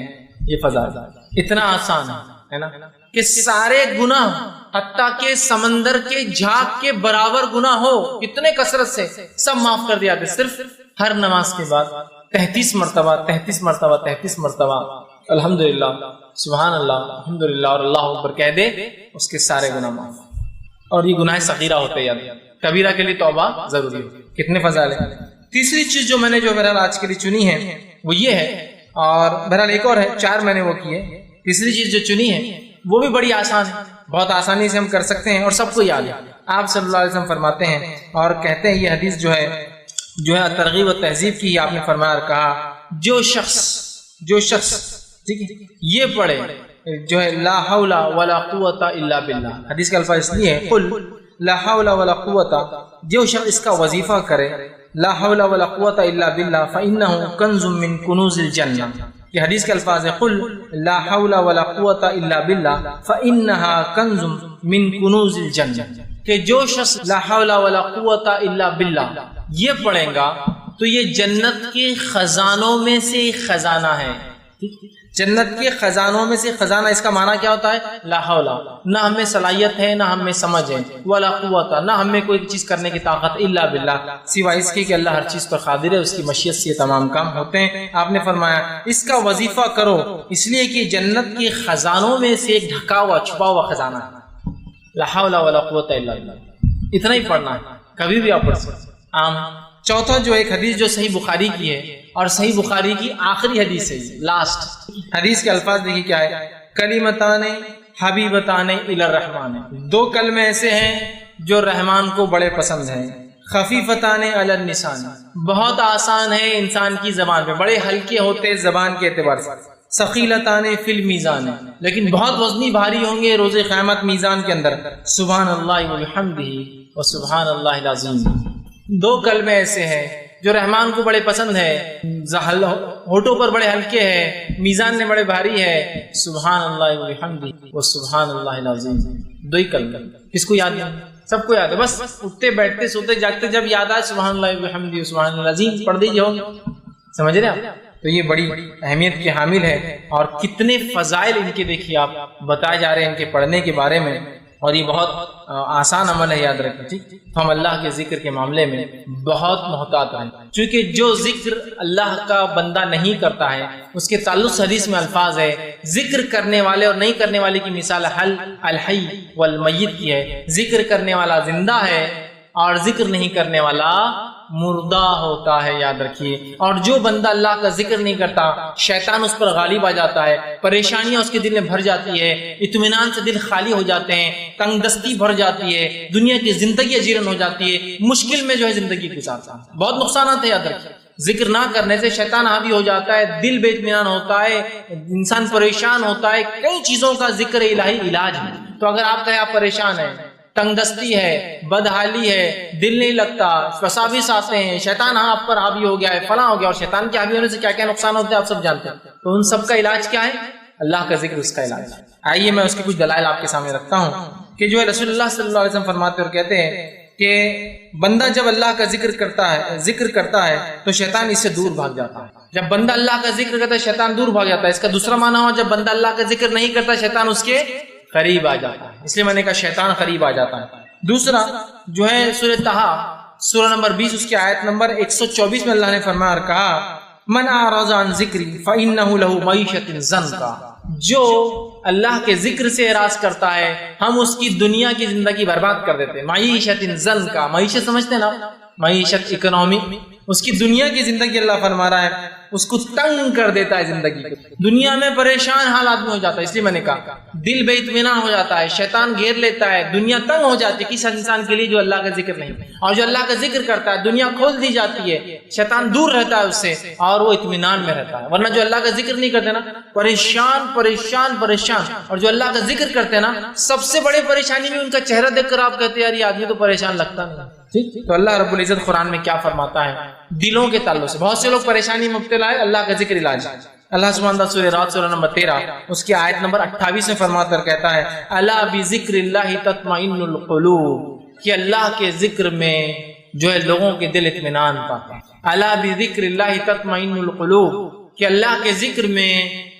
یہ فضائل اتنا آسان ہے نا کہ سارے گناہ حتیٰ کہ سمندر کے جھاگ کے برابر گناہ ہو اتنے کثرت سے سب معاف کر دیا جاتے، صرف ہر نماز کے بعد 33 مرتبہ 33 مرتبہ 33 مرتبہ الحمدللہ سبحان اللہ الحمدللہ اور اللہ اکبر کہہ دے، اس کے سارے گناہ معاف۔ اور یہ گناہ صغیرہ ہوتے ہیں، کبیرہ کے لیے توبہ ضروری ہے۔ کتنے فضائل ہیں۔ تیسری چیز جو میں نے جو بہرحال آج کے لیے چنی ہے وہ یہ ہے، اور بہرحال ایک اور ہے، 4 میں نے وہ کیے۔ تیسری چیز جو چنی ہے وہ بھی بڑی آسان ہے، بہت آسانی سے ہم کر سکتے ہیں اور سب کو یاد ہے۔ آپ صلی اللہ علیہ وسلم فرماتے ہیں اور کہتے ہیں، یہ حدیث جو ہے ترغیب و تہذیب کی، آپ نے فرمایا اور کہا جو شخص ٹھیک ہے یہ پڑھے جو ہے لا حول ولا قوت الا باللہ، حدیث کا الفاظ اس لیے ہے قل لا حول ولا قوت، جو شخص اس کا وظیفہ کرے لا حول ولا قوت الا باللہ فإنہ کنز من کنوز الجنہ، یہ حدیث کے الفاظ ہے قل لا حول ولا قوت الا باللہ فإنہا کنز من کنوز الجنہ، کہ جو شخص لا حول ولا قوت الا باللہ یہ پڑھیں گا تو یہ جنت کے خزانوں میں سے ایک خزانہ ہے. جنت کے خزانوں میں سے خزانہ، اس کا معنی کیا ہوتا ہے؟ لا حول، نہ ہمیں صلاحیت ہے نہ ہمیں سمجھ ہے، ولا قوت، نہ ہمیں کوئی چیز کرنے کی طاقت، الا باللہ، سوائے اس کے کہ اللہ ہر چیز پر قادر ہے، اس کی مشیت سے یہ تمام کام ہوتے ہیں. آپ نے فرمایا اس کا وظیفہ کرو، اس لیے کہ جنت کے خزانوں میں سے ایک ڈھکا ہوا چھپا ہوا خزانہ ہے. لا حول ولا قوت الا باللہ، اتنا ہی پڑھنا ہے، کبھی بھی آپ پڑھ سکتے. چوتھا جو ایک حدیث جو صحیح بخاری کی ہے، اور صحیح بخاری کی آخری حدیث ہے، لاسٹ حدیث کے الفاظ دیکھیے کیا ہے. کلمتان حبیبتان الی الرحمن، دو کلمے ایسے ہیں جو رحمان کو بڑے پسند ہیں. خفیفتان علی اللسان، بہت آسان ہے انسان کی زبان پہ، بڑے ہلکے ہوتے زبان کے اعتبار سے. ثقیلتان فی المیزان، لیکن بہت وزنی بھاری ہوں گے روز قیامت میزان کے اندر. سبحان اللہ وبحمدہ وسبحان اللہ العظیم. دو کلمے ایسے ہیں جو رحمان کو بڑے پسند ہے، ہونٹوں پر بڑے ہلکے ہیں، میزان میں بڑے بھاری ہے. سبحان اللہ وبحمدہ وسبحان اللہ العظیم. دو ہی کلمے، کس کو یاد ہے؟ سب کو یاد ہے، بس اٹھتے بیٹھتے سوتے جاگتے جب یاد آئے سبحان اللہ وبحمدہ وسبحان اللہ العظیم پڑھ دیجیے. ہو سمجھ رہے آپ؟ تو یہ بڑی اہمیت کی حامل ہے، اور کتنے فضائل ان کے دیکھیے آپ بتائے جا رہے ہیں ان کے پڑھنے کے بارے میں. اور یہ بہت آسان عمل ہے، یاد رکھیں. ٹھیک، تو ہم اللہ کے ذکر کے معاملے میں بہت محتاط رہیں، چونکہ جو ذکر اللہ کا بندہ نہیں کرتا ہے اس کے تعلق حدیث میں الفاظ ہے، ذکر کرنے والے اور نہیں کرنے والے کی مثال الحی والمیت کی ہے. ذکر کرنے والا زندہ ہے اور ذکر نہیں کرنے والا مردہ ہوتا ہے، یاد رکھیے. اور جو بندہ اللہ کا ذکر نہیں کرتا شیطان اس پر غالب آ جاتا ہے، پریشانیاں اس کے دل میں بھر جاتی ہے، اطمینان سے دل خالی ہو جاتے ہیں، تنگ دستی بھر جاتی ہے، دنیا کی زندگی اجیرن ہو جاتی ہے، مشکل میں جو ہے زندگی گزارتا ہے. بہت نقصانات ہیں، یاد رکھیے. ذکر نہ کرنے سے شیطان حاوی ہو جاتا ہے، دل بے اطمینان ہوتا ہے، انسان پریشان ہوتا ہے. کئی چیزوں کا ذکر الہی علاج ہے. تو اگر آپ کہیں آپ پریشان ہیں، تنگ دستی ہے، بدحالی ہے، دل نہیں لگتا، وساوس آتے ہیں، شیطان آپ پر حاوی ہو گیا ہے، فلاں ہو گیا، اور شیطان کے حاوی ہونے سے کیا کیا نقصان ہوتے ہیں آپ سب جانتے ہیں. تو ان سب کا علاج کیا ہے؟ اللہ کا ذکر، اس کا علاج. آئیے میں اس کے کچھ دلائل آپ کے سامنے رکھتا ہوں کہ جو ہے رسول اللہ صلی اللہ علیہ وسلم فرماتے اور کہتے ہیں کہ بندہ جب اللہ کا ذکر کرتا ہے تو شیطان اس سے دور بھاگ جاتا ہے. جب بندہ اللہ کا ذکر کرتا ہے شیطان دور بھاگ جاتا ہے. اس کا دوسرا معنی ہوا جب بندہ اللہ کا ذکر نہیں کرتا شیطان اس کے قریب آ جاتا ہے. اس لیے میں نے کہا شیطان قریب آ جاتا ہے. دوسرا جو ہے سورہ طٰہٰ سورہ نمبر 20 اس کی آیت نمبر 124 میں اللہ نے فرمایا اور کہا من اعرض عن ذکری فإنہ لہ معیشۃ ضنکا، جو اللہ کے ذکر سے اعراض کرتا ہے ہم اس کی دنیا کی زندگی برباد کر دیتے ہیں. معیشۃ ضنکا، معیشت سمجھتے ہیں نا، معیشت اکنامی، اس کی دنیا کی زندگی اللہ فرما رہا ہے اس کو تنگ کر دیتا ہے. زندگی دنیا میں پریشان حال آدمی ہو جاتا ہے. اس لیے میں نے کہا دل بے اطمینان ہو جاتا ہے، شیطان گھیر لیتا ہے، دنیا تنگ ہو جاتی ہے کس انسان کے لیے جو اللہ کا ذکر نہیں. اور جو اللہ کا ذکر کرتا ہے دنیا کھول دی جاتی ہے، شیطان دور رہتا ہے اس سے اور وہ اطمینان میں رہتا ہے. ورنہ جو اللہ کا ذکر نہیں کرتے نا پریشان پریشان پریشان، اور جو اللہ کا ذکر کرتے ہیں نا سب سے بڑے پریشانی میں ان کا چہرہ دیکھ کر آپ کہتے ہیں یار یہ آدمی تو پریشان لگتا نہیں. ٹھیک، تو اللہ رب العزت قرآن میں کیا فرماتا ہے دلوں کے تعلق سے. بہت سے لوگ پریشانی میں مبتلا ہے، اللہ کا ذکر علاج. اللہ سبحانہ وتعالی سورہ رات سورہ نمبر 13 اس کی آیت نمبر 28 میں فرماتا اور کہتا ہے الا بذکر اللہ تطمئن القلوب، کہ اللہ کے ذکر میں جو ہے لوگوں کے دل اطمینان پاتے ہیں. الا بذکر اللہ تطمئن القلوب، کہ اللہ کے ذکر میں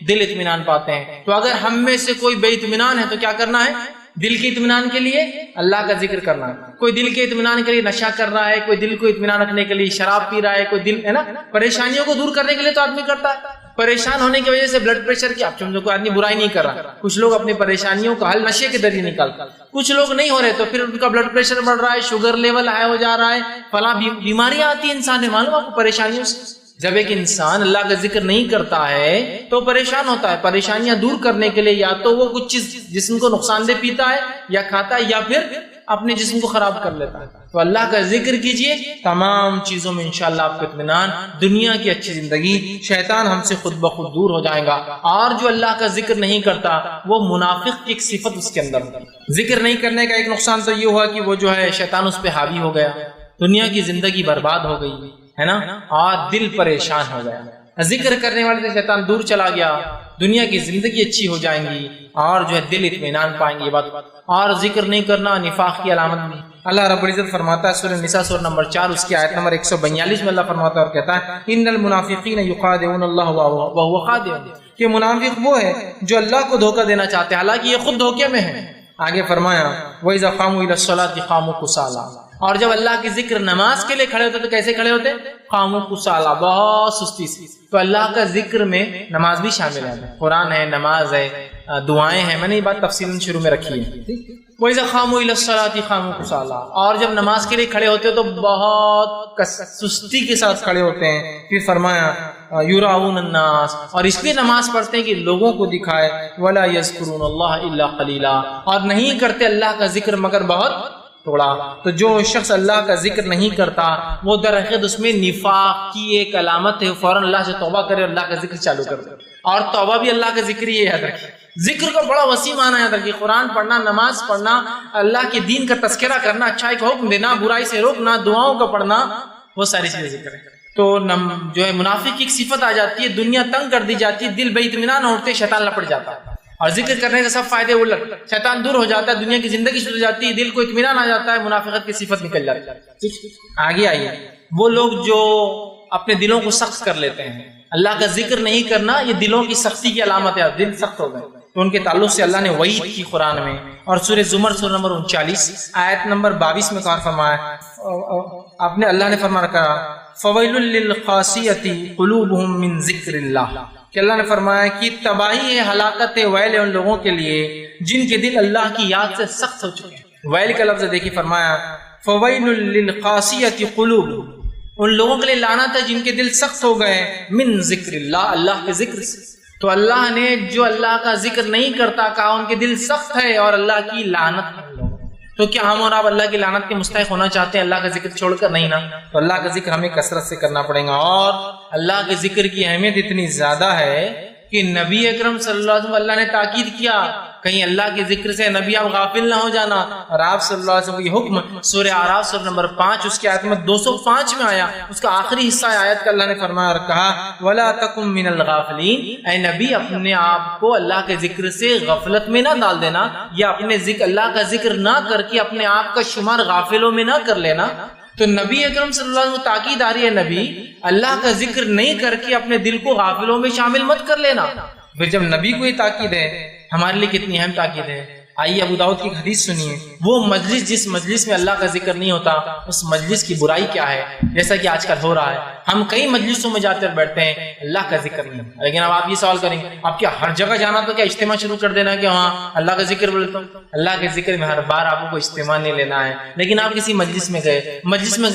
دل اطمینان پاتے ہیں. تو اگر ہم میں سے کوئی بے اطمینان ہے تو کیا کرنا ہے؟ دل کے اطمینان کے لیے اللہ کا ذکر کرنا ہے. کوئی دل کے اطمینان کے لیے نشہ کر رہا ہے، کوئی دل کو اطمینان رکھنے کے لیے شراب پی رہا ہے، کوئی دل ہے نا پریشانیوں کو دور کرنے کے لیے تو آدمی کرتا ہے. پریشان ہونے کی وجہ سے بلڈ پریشر کی آپ سمجھو کوئی آدمی برائی نہیں کر رہا، کچھ لوگ اپنی پریشانیوں کا حل نشے کے ذریعے نکالتا. کچھ لوگ نہیں ہو رہے تو پھر ان کا بلڈ پریشر بڑھ رہا ہے، شوگر لیول ہائی ہو جا رہا ہے، فلاں بیماریاں آتی ہیں انسان نے معلوم آپ کو پریشانیوں سے. جب ایک انسان اللہ کا ذکر نہیں کرتا ہے تو پریشان ہوتا ہے. پریشانیاں دور کرنے کے لیے یا تو وہ کچھ چیز جسم کو نقصان دہ پیتا ہے یا کھاتا ہے یا پھر اپنے جسم کو خراب کر لیتا ہے. تو اللہ کا ذکر کیجئے، تمام چیزوں میں انشاءاللہ آپ کو اطمینان، دنیا کی اچھی زندگی، شیطان ہم سے خود بخود دور ہو جائے گا. اور جو اللہ کا ذکر نہیں کرتا وہ منافق کی ایک صفت اس کے اندر ہوتی. ذکر نہیں کرنے کا ایک نقصان تو یہ ہوا کہ وہ جو ہے شیطان اس پہ حاوی ہو گیا، دنیا کی زندگی برباد ہو گئی ہے نا، اور دل پریشان ہو گیا. ذکر کرنے والے سے شیطان دور چلا گیا، دنیا کی زندگی اچھی ہو جائیں گی اور جو ہے دل اطمینان پائیں گے. یہ بات. اور ذکر نہیں کرنا نفاق کی علامت بھی. اللہ رب العزت فرماتا ہے سورہ نساء سورہ نمبر 4 اس کی آیت نمبر 142 میں اللہ فرماتا ہے اور کہتا ہے ان المنافقین یخادعون اللہ وهو خادعهم، کہ منافق وہ ہے جو اللہ کو دھوکہ دینا چاہتے ہیں حالانکہ یہ خود دھوکے میں ہیں۔ آگے فرمایا وَإِذَا قَامُوا إِلَى الصَّلَاةِ قَامُوا كُسَالَىٰ، اور جب اللہ کی ذکر نماز کے لیے کھڑے ہوتے تو کیسے کھڑے ہوتے؟ قاموا کسالى، بہت سستی سے۔ تو اللہ کا ذکر میں نماز بھی شامل ہے، قرآن ہے، نماز ہے، دعائیں ہیں، میں نے یہ بات تفصیل شروع میں رکھی ہے۔ وَإِذَا قَامُوا إِلَى الصَّلَاةِ قَامُوا كُسَالَىٰ، اور جب نماز کے لیے کھڑے ہوتے ہو تو بہت سستی کے ساتھ کھڑے ہوتے ہیں۔ پھر فرمایا یراؤن الناس، اور اس لیے نماز پڑھتے ہیں کہ لوگوں کو دکھائے، وَلَا يَذْكُرُونَ اللَّهَ إِلَّا قَلِيلًا، اور نہیں کرتے اللہ کا ذکر مگر بہت تھوڑا۔ تو جو شخص اللہ کا ذکر نہیں کرتا وہ در حقیقت اس میں نفاق کی ایک علامت ہے، فوراً اللہ سے توبہ کرے اور اللہ کا ذکر چالو کر دے، اور توبہ بھی اللہ کا ذکر ہی ہے۔ یاد رکھیں ذکر کا بڑا وسیع معنی ہے، یاد رکھیے قرآن پڑھنا، نماز پڑھنا، اللہ کے دین کا تذکرہ کرنا، اچھائی کا حکم دینا، برائی سے روکنا، دعاؤں کا پڑھنا، وہ ساری چیزیں ذکر ہے۔ تو جو ہے منافق کی ایک صفت آ جاتی ہے، دنیا تنگ کر دی جاتی ہے، دل بے اطمینان ہوتے، شیطان لپٹ جاتا ہے، اور ذکر کرنے سے سب فائدے الٹ، شیطان دور ہو جاتا ہے، دنیا کی زندگی شروع ہو جاتی ہے، دل کو اطمینان آ جاتا ہے، منافقت کی صفت نکل جاتی ہے۔ آگے آئیے، وہ لوگ جو اپنے دلوں کو سخت کر لیتے ہیں، اللہ کا ذکر نہیں کرنا یہ دلوں کی سختی کی علامت ہے، دل سخت ہو گئے، تو ان کے تعلق سے اللہ نے وعید کی قرآن میں، اور سورہ زمر سورہ نمبر 39 آیت نمبر 22 میں کہا فرمایا، اپنے اللہ نے فرما رکھا فویل للقاسیۃ قلوبہم من ذکر اللہ، کہ اللہ نے فرمایا کہ تباہی ہے، ہلاکت ہے، ویل ہے ان لوگوں کے لیے جن کے دل اللہ کی یاد سے سخت ہو چکے ہیں۔ ویل کا لفظ دیکھیے، فرمایا فویل للقاسیۃ قلوبہم، ان لوگوں کے لیے لعنت ہے جن کے دل سخت ہو گئے من ذکر اللہ، اللہ کے ذکر سے۔ تو اللہ نے جو اللہ کا ذکر نہیں کرتا کہا ان کے دل سخت ہے اور اللہ کی لعنت ہے۔ تو کیا ہم اور آپ اللہ کی لعنت کے مستحق ہونا چاہتے ہیں اللہ کا ذکر چھوڑ کر؟ نہیں نا، تو اللہ کا ذکر ہمیں کثرت سے کرنا پڑے گا، اور اللہ کے ذکر کی اہمیت اتنی زیادہ ہے کہ نبی اکرم صلی اللہ علیہ وسلم اللہ نے تاکید کیا کہیں اللہ کے ذکر سے نبی آپ غافل نہ ہو جانا، اور آپ صلی اللہ علیہ وسلم کی حکم سورہ اعراف سورہ نمبر 5 اس کی آیت میں 205 میں آیا، اس کا آخری حصہ آیت کا اللہ نے فرمایا اور کہا وَلَا تَكُن مِّنَ الْغَافِلِينَ، اے نبی اپنے آپ کو اللہ کے ذکر سے غفلت میں نہ ڈال دینا، یا اپنے ذکر اللہ کا ذکر نہ کر کے اپنے آپ کا شمار غافلوں میں نہ کر لینا۔ تو نبی اکرم صلی اللہ علیہ وسلم تاکید آ رہی ہے، نبی اللہ کا ذکر نہیں کر کے اپنے دل کو غافلوں میں شامل مت کر لینا۔ پھر جب نبی کو یہ تاکید ہے، ہمارے لیے کتنی اہم تاکید ہے۔ آئیے ابو داؤد کی حدیث سنیے، وہ مجلس جس مجلس میں اللہ کا ذکر نہیں ہوتا اس مجلس کی برائی کیا ہے، جیسا کہ آج کل ہو رہا ہے۔ ہم کئی مجلسوں میں جاتے بیٹھتے ہیں، اللہ کا ذکر نہیں، لیکن اب آپ یہ سوال کریں گے آپ کیا ہر جگہ جانا تو کیا اجتماع شروع کر دینا کہ ہاں اللہ کا ذکر بولتا ہوں؟ اللہ کے ذکر میں ہر بار آپ کو اجتماع نہیں لینا ہے، لیکن آپ کسی مجلس میں گئے،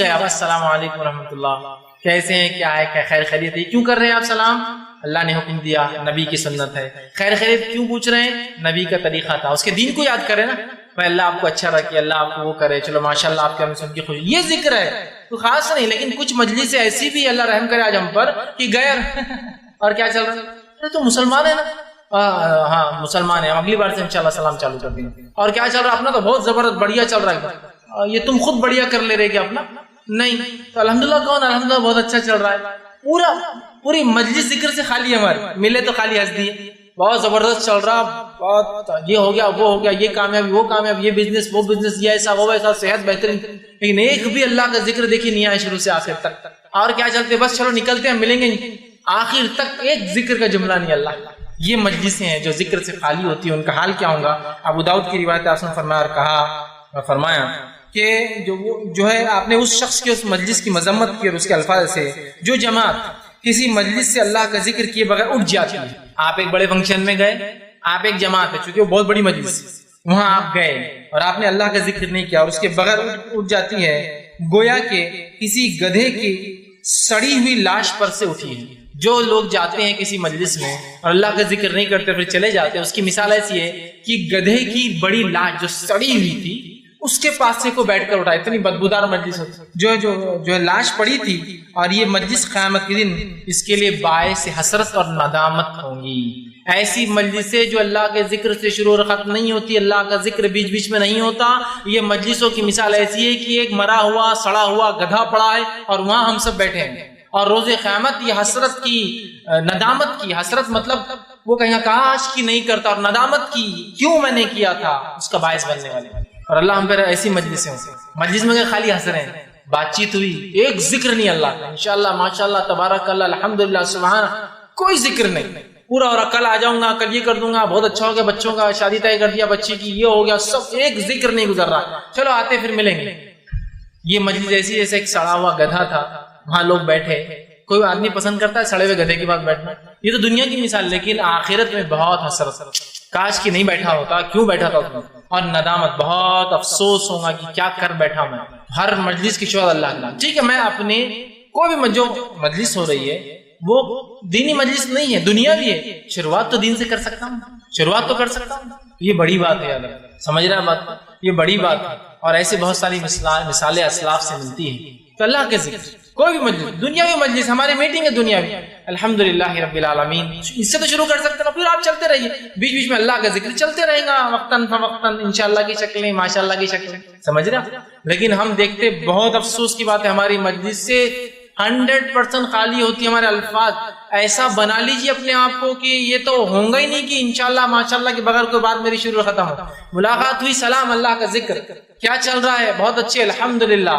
اب السلام علیکم ورحمۃ اللہ، کیسے ہیں، کیا ہے، کیا خیر خیریت ہے، کیوں کر رہے ہیں آپ سلام؟ اللہ نے حکم دیا، نبی کی سنت ہے۔ خیر خیریت کیوں پوچھ رہے ہیں؟ نبی کا طریقہ تھا، اس کے دین کو یاد کرے نا، میں اللہ آپ کو اچھا رکھے، اللہ آپ کو وہ کرے، چلو ماشاءاللہ آپ کے ہمیں سن کی خوشی، یہ ذکر ہے، تو خاص نہیں۔ لیکن کچھ مجلس ایسی بھی اللہ رحم کرے آج ہم پر کہ غیر اور کیا چل رہا ہے، تو مسلمان ہے نا، ہاں مسلمان ہے، اگلی بار سے انشاءاللہ سلام چالو کر دیں۔ اور کیا چل رہا ہے اپنا؟ تو بہت زبردست بڑھیا چل رہا ہے، یہ تم خود بڑھیا کر لے رہے کہ اپنا نہیں، تو الحمدللہ کون؟ الحمدللہ بہت اچھا چل رہا ہے، پوری مجلس ذکر سے خالی ہے، ہماری ملے تو خالی ہنس دیے، بہت زبردست چل رہا، بہت یہ ہو گیا وہ ہو گیا، یہ کامیابی وہ کامیابی، یہ بزنس وہ بزنس، یہ ایسا وہ ویسا، صحت بہترین، لیکن ایک بھی اللہ کا ذکر دیکھیے نہیں آیا شروع سے آخر تک۔ اور کیا چلتے بس چلو نکلتے ہیں ملیں گے، آخر تک ایک ذکر کا جملہ نہیں اللہ۔ یہ مجلسیں ہیں جو ذکر سے خالی ہوتی ہیں، ان کا حال کیا ہوگا؟ ابو داؤد کی روایت آپ نے فرمایا اور کہا فرمایا کہ جو ہے آپ نے اس شخص کے اس مجلس کی مذمت کی اور اس کے الفاظ سے، جو جماعت کسی مجلس سے اللہ کا ذکر کیے بغیر اٹھ جاتی ہے۔ آپ ایک بڑے فنکشن میں گئے، آپ ایک جماعت ہے، چونکہ وہ بہت بڑی مجلس، وہاں آپ گئے اور آپ نے اللہ کا ذکر نہیں کیا اور اس کے بغیر اٹھ جاتی ہے، گویا کہ کسی گدھے کی سڑی ہوئی لاش پر سے اٹھی ہے۔ جو لوگ جاتے ہیں کسی مجلس میں اور اللہ کا ذکر نہیں کرتے پھر چلے جاتے ہیں، اس کی مثال ایسی ہے کہ گدھے کی بڑی لاش جو سڑی ہوئی تھی اس کے پاس سے کو بیٹھ کر اٹھا، اتنی بدبودار مجلس جو لاش پڑی تھی، اور یہ مجلس قیامت کے دن اس کے لیے باعث حسرت اور ندامت ہوں گی۔ ایسی مجلسیں جو اللہ کے ذکر سے شروع اور ختم نہیں ہوتی، اللہ کا ذکر بیچ بیچ میں نہیں ہوتا، یہ مجلسوں کی مثال ایسی ہے کہ ایک مرا ہوا سڑا ہوا گدھا پڑا ہے اور وہاں ہم سب بیٹھے ہیں، اور روز قیامت یہ حسرت کی، ندامت کی، حسرت مطلب وہ کہیں کاش کی نہیں کرتا، اور ندامت کی کیوں میں نے کیا تھا، اس کا باعث بننے والے۔ اور اللہ ہم پہ ایسی مجلسیں ہوں، مجلس میں خالی ہنس رہے ہیں، بات چیت ہوئی، ایک ذکر نہیں اللہ کا، انشاءاللہ ماشاءاللہ تبارک اللہ الحمدللہ سبحان، کوئی ذکر نہیں، پورا اور کل آ جاؤں گا، کل یہ کر دوں گا، بہت اچھا ہو گیا، بچوں کا شادی طے کر دیا بچی کی، یہ ہو گیا، سب ایک ذکر نہیں گزر رہا، چلو آتے پھر ملیں گے۔ یہ مجلس ایسی جیسے ایک سڑا ہوا گدھا تھا، وہاں لوگ بیٹھے، کوئی آدمی پسند کرتا ہے سڑے ہوئے گدھے کے پاس بیٹھنا، یہ تو دنیا کی مثال، لیکن آخرت میں بہت حسرت، کاش کہ نہیں بیٹھا ہوتا، کیوں بیٹھا تھا، اور ندامت، بہت افسوس ہوگا کہ کیا کر بیٹھا میں۔ ہر مجلس کی شوہر اللہ کے نام، ٹھیک ہے، میں اپنے کوئی بھی جو مجلس ہو رہی ہے وہ دینی مجلس نہیں ہے، دنیا بھی ہے، شروعات تو دین سے کر سکتا ہوں، شروعات تو کر سکتا ہوں، یہ بڑی بات ہے، سمجھ رہے ہیں بات، یہ بڑی بات ہے، اور ایسے بہت ساری مثالیں اسلاف سے ملتی ہیں۔ تو اللہ کے ذکر کوئی بھی مجلس، دنیاوی مجلس، ہماری میٹنگ ہے دنیاوی، الحمدللہ رب العالمین، اس سے تو شروع کر سکتے ہیں، پھر آپ چلتے رہیے، بیچ بیچ میں اللہ کا ذکر چلتے رہے گا، وقتاً فوقتاً، انشاءاللہ کی شکلیں، ماشاءاللہ کی شکلیں، سمجھ رہے ہیں۔ لیکن ہم دیکھتے، بہت افسوس کی بات ہے، ہماری مجلس سے 100% خالی ہوتی ہے، ہمارے الفاظ ایسا بنا لیجیے اپنے آپ کو کہ یہ تو ہوں گا ہی نہیں کہ انشاءاللہ ماشاءاللہ کے بغیر کوئی بات میری شروع ختم ہو، ملاقات ہوئی، سلام، اللہ کا ذکر، کیا چل رہا ہے، بہت اچھے، الحمدللہ،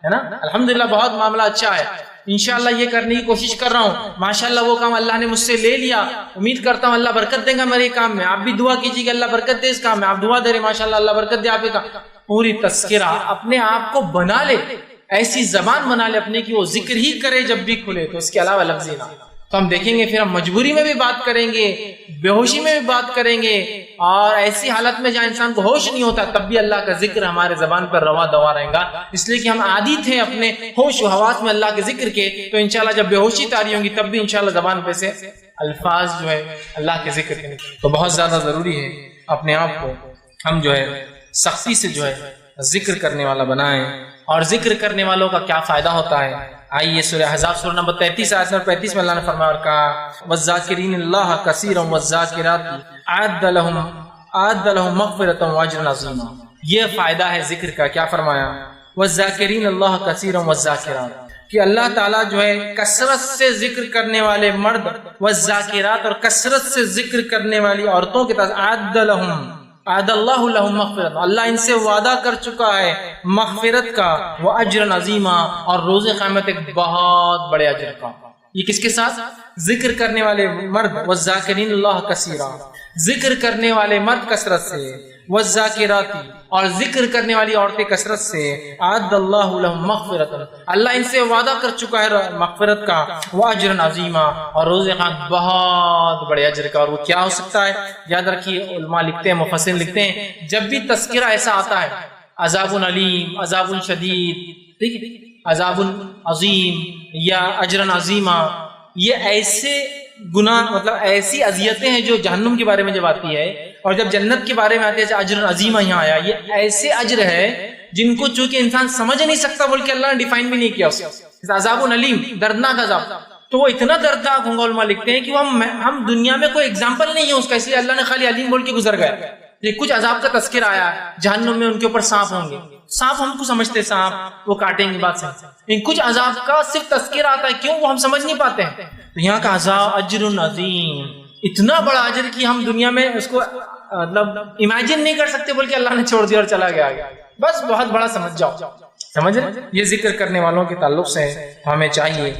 ہے نا، الحمدللہ، بہت معاملہ اچھا ہے، انشاءاللہ یہ کرنے کی کوشش کر رہا ہوں، ماشاءاللہ وہ کام اللہ نے مجھ سے لے لیا، امید کرتا ہوں اللہ برکت دے گا میرے کام میں، آپ بھی دعا کیجیے کہ اللہ برکت دے اس کام میں، آپ دعا دے رہے ماشاءاللہ اللہ برکت دے آپ کا، پوری تذکرہ اپنے آپ کو بنا لے، ایسی زبان بنا لے اپنے کی وہ ذکر ہی کرے جب بھی کھلے، تو اس کے علاوہ لفظ نہ، تو ہم دیکھیں گے پھر ہم مجبوری میں بھی بات کریں گے، بے ہوشی میں بھی بات کریں گے، اور ایسی حالت میں جہاں انسان کو ہوش نہیں ہوتا تب بھی اللہ کا ذکر ہمارے زبان پر روا دوا رہے گا، اس لیے کہ ہم عادی تھے اپنے ہوش و حواس میں اللہ کے ذکر کے، تو انشاءاللہ جب بے ہوشی طاری ہوں گی تب بھی انشاءاللہ زبان پہ سے الفاظ جو ہے اللہ کے ذکر کے، تو بہت زیادہ ضروری ہے اپنے آپ کو ہم جو ہے سختی سے جو ہے ذکر کرنے والا بنائیں، اور ذکر کرنے والوں کا کیا فائدہ ہوتا ہے۔ آئیے سورہ احزاب سورہ نمبر 33 آیت نمبر 35 میں اللہ نے فرمایا اور کہا وَالذَّاكِرِينَ اللَّهَ كَثِيرًا وَالذَّاكِرَاتِ أَعَدَّ لَهُم مَغْفِرَةً وَأَجْرًا عَظِيمًا، یہ فائدہ ہے ذکر کا، کیا فرمایا وَالذَّاكِرِينَ اللَّهَ كَثِيرًا وَالذَّاكِرَاتِ، کہ اللہ تعالیٰ جو ہے کثرت سے ذکر کرنے والے مرد، والذاکرات، اور کثرت سے ذکر کرنے والی عورتوں کے ساتھ، اعد اللہ لہم مغفرت، اللہ ان سے وعدہ کر چکا ہے مغفرت کا، واجرا عظیما، اور روز قیامت ایک بہت بڑے اجر کا۔ یہ کس کے ساتھ؟ ذکر کرنے والے مرد، والذاکرین اللہ کثیرا، ذکر کرنے والے مرد کثرت سے، والذاکراتی، اور ذکر کرنے والی عورتیں کثرت سے، اعد اللہ لہم مغفرت، اللہ ان سے وعدہ کر چکا ہے مغفرت کا، واجرا عظیما، اور روز قیامت بہت بڑے اجر کا۔ اور وہ کیا ہو سکتا ہے؟ یاد رکھیے، علماء لکھتے ہیں، مفسرین لکھتے ہیں، جب بھی تذکرہ ایسا آتا ہے، عذاب علیم، عذاب شدید، ٹھیک ہے، عذاب عظیم یا اجرا عظیما، یہ ایسے گناہ، مطلب ایسی اذیتیں ہیں جو جہنم کے بارے میں جب آتی ہے، اور جب جنت کے بارے میں آتی ہے اجر عظیمہ یہاں آیا، یہ ایسے اجر ہے جن کو چونکہ انسان سمجھ نہیں سکتا، بلکہ اللہ نے ڈیفائن بھی نہیں کیا اسے، عذاب علیم، دردناک عذاب، تو وہ اتنا دردناک ہوں گا، علماء لکھتے ہیں کہ ہم دنیا میں کوئی اگزامپل نہیں ہے اس کا، اس لیے اللہ نے خالی علیم بول کے گزر گیا۔ کچھ عذاب کا تذکر آیا، جہنم میں ان کے اوپر سانپ ہوں گے، سانپ ہم کو سمجھتے سانپ وہ کاٹیں گے، بات سے کچھ عذاب کا صرف تذکر آتا ہے، کیوں؟ وہ ہم سمجھ نہیں پاتے ہیں۔ تو یہاں کا عذاب اجر عظیم، اتنا بڑا اجر کہ ہم دنیا میں اس کو مطلب امیجن نہیں کر سکتے، بلکہ اللہ نے چھوڑ دیا اور چلا گیا آگے، بس بہت بڑا سمجھ جاؤ، سمجھ رہے؟ یہ ذکر کرنے والوں کے تعلق سے ہمیں چاہیے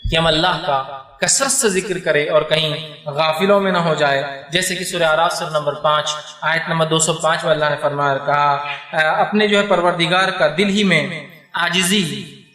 کہ ہم اللہ کا کثرت سے ذکر کرے اور کہیں غافلوں میں نہ ہو جائے، جیسے کہ سورہ اعراف سورہ نمبر 5 آیت نمبر 205 میں اللہ نے فرمایا کہا اپنے جو ہے پروردگار کا دل ہی میں عاجزی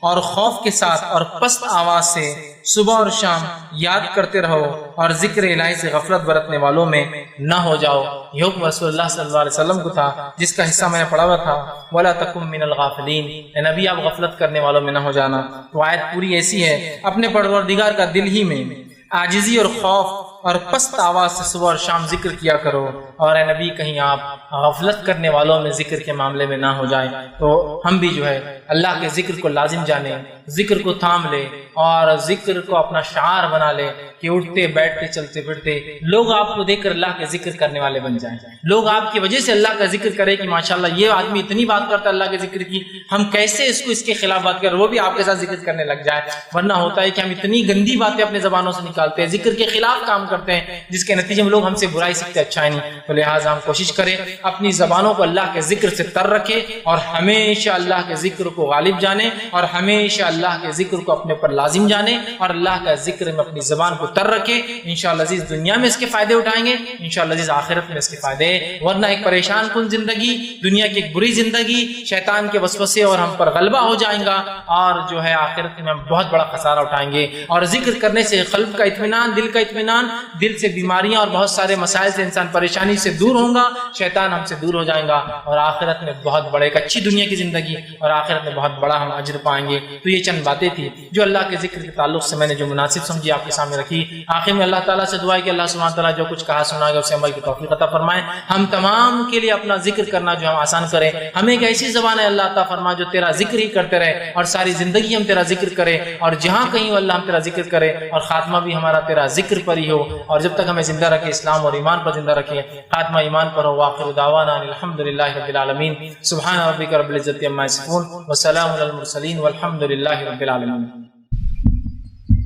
اور خوف کے ساتھ اور پست آواز سے صبح اور شام یاد کرتے رہو، اور ذکر الہی سے غفلت برتنے والوں میں نہ ہو جاؤ۔ یہ حکم رسول اللہ صلی اللہ علیہ وسلم کو تھا، جس کا حصہ میں نے پڑھا ہوا تھا، وَلَا تَكُن مِّنَ الْغَافِلِينَ، اے نبی آپ غفلت کرنے والوں میں نہ ہو جانا۔ تو آیت پوری ایسی ہے، اپنے پروردگار کا دل ہی میں عاجزی اور خوف اور پست آواز سے صبح اور شام ذکر کیا کرو، اور اے نبی کہیں آپ غفلت کرنے والوں میں ذکر کے معاملے میں نہ ہو جائیں۔ تو ہم بھی جو ہے اللہ کے ذکر کو لازم جانیں، ذکر کو تھام لے، اور ذکر کو اپنا شعار بنا لے کہ کہ اٹھتے بیٹھتے چلتے پھرتے لوگ آپ کو دیکھ کر اللہ کا ذکر کرنے والے بن جائیں، لوگ آپ کی وجہ سے اللہ کا ذکر کرے کہ ماشاءاللہ یہ آدمی اتنی بات کرتا ہے اللہ کے ذکر کی، ہم کیسے اس کے خلاف بات کریں، وہ بھی آپ کے ساتھ ذکر کرنے لگ جائے۔ ورنہ ہوتا ہے کہ ہم اتنی گندی باتیں اپنے زبانوں سے نکالتے ہیں، ذکر کے خلاف کام کرتے ہیں، جس کے نتیجے میں لوگ ہم سے برائی سیکھتے، اچھا نہیں۔ تو لہٰذا ہم کوشش کریں اپنی زبانوں کو اللہ کے ذکر سے تر رکھے اور ہمیشہ اللہ کے ذکر کو غالب جانے اور ہمیشہ اللہ کے ذکر کو اپنے پر لازم جانے اور اللہ کا ذکر میں اپنی زبان کو تر رکھے۔ انشاءاللہ عزیز دنیا میں اس کے فائدے اٹھائیں گے، انشاءاللہ عزیز آخرت میں اس کے فائدے، ورنہ ایک پریشان کن زندگی، دنیا کی ایک بری زندگی، شیطان کے وسوسے اور ہم پر غلبہ ہو جائیں گا، اور جو ہے آخرت میں ہم بہت بڑا خسارہ اٹھائیں گے۔ اور ذکر کرنے سے قلب کا اطمینان، دل کا اطمینان، دل سے بیماریاں اور بہت سارے مسائل سے انسان پریشانی سے دور ہوں گا، شیطان ہم سے دور ہو جائے گا، اور آخرت میں بہت بڑے ایک اچھی دنیا کی زندگی اور آخرت میں بہت بڑا ہم اجر پائیں گے۔ تو یہ چند باتیں تھی جو اللہ کے ذکر کے تعلق سے میں نے جو مناسب سمجھی آپ کے سامنے رکھی۔ آخر میں اللہ تعالیٰ سے دعا ہے کہ اللہ سبحانہ وتعالیٰ جو کچھ کہا سنا گیا اسے عمل کی توفیق عطا فرمائے، ہم تمام کے لیے اپنا ذکر کرنا جو ہم آسان کریں، ہمیں ایک ایسی زبان ہے اللہ عطا فرما جو تیرا ذکر ہی کرتے رہے اور ساری زندگی ہم تیرا ذکر کریں، اور جہاں کہیں وہ اللہ ہم تیرا ذکر کرے اور خاتمہ بھی ہمارا تیرا ذکر پر ہی ہو، اور جب تک ہمیں زندہ رکھے اسلام اور ایمان پر زندہ رکھے، خاتمہ ایمان پر ہو۔ وآخر دعوانا الحمدللہ رب العالمین، سبحان ربک رب العزت عما یصفون وسلام علی المرسلین والحمد للہ رب العالمین۔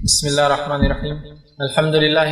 بسم اللہ الرحمن الرحیم، الحمدللہ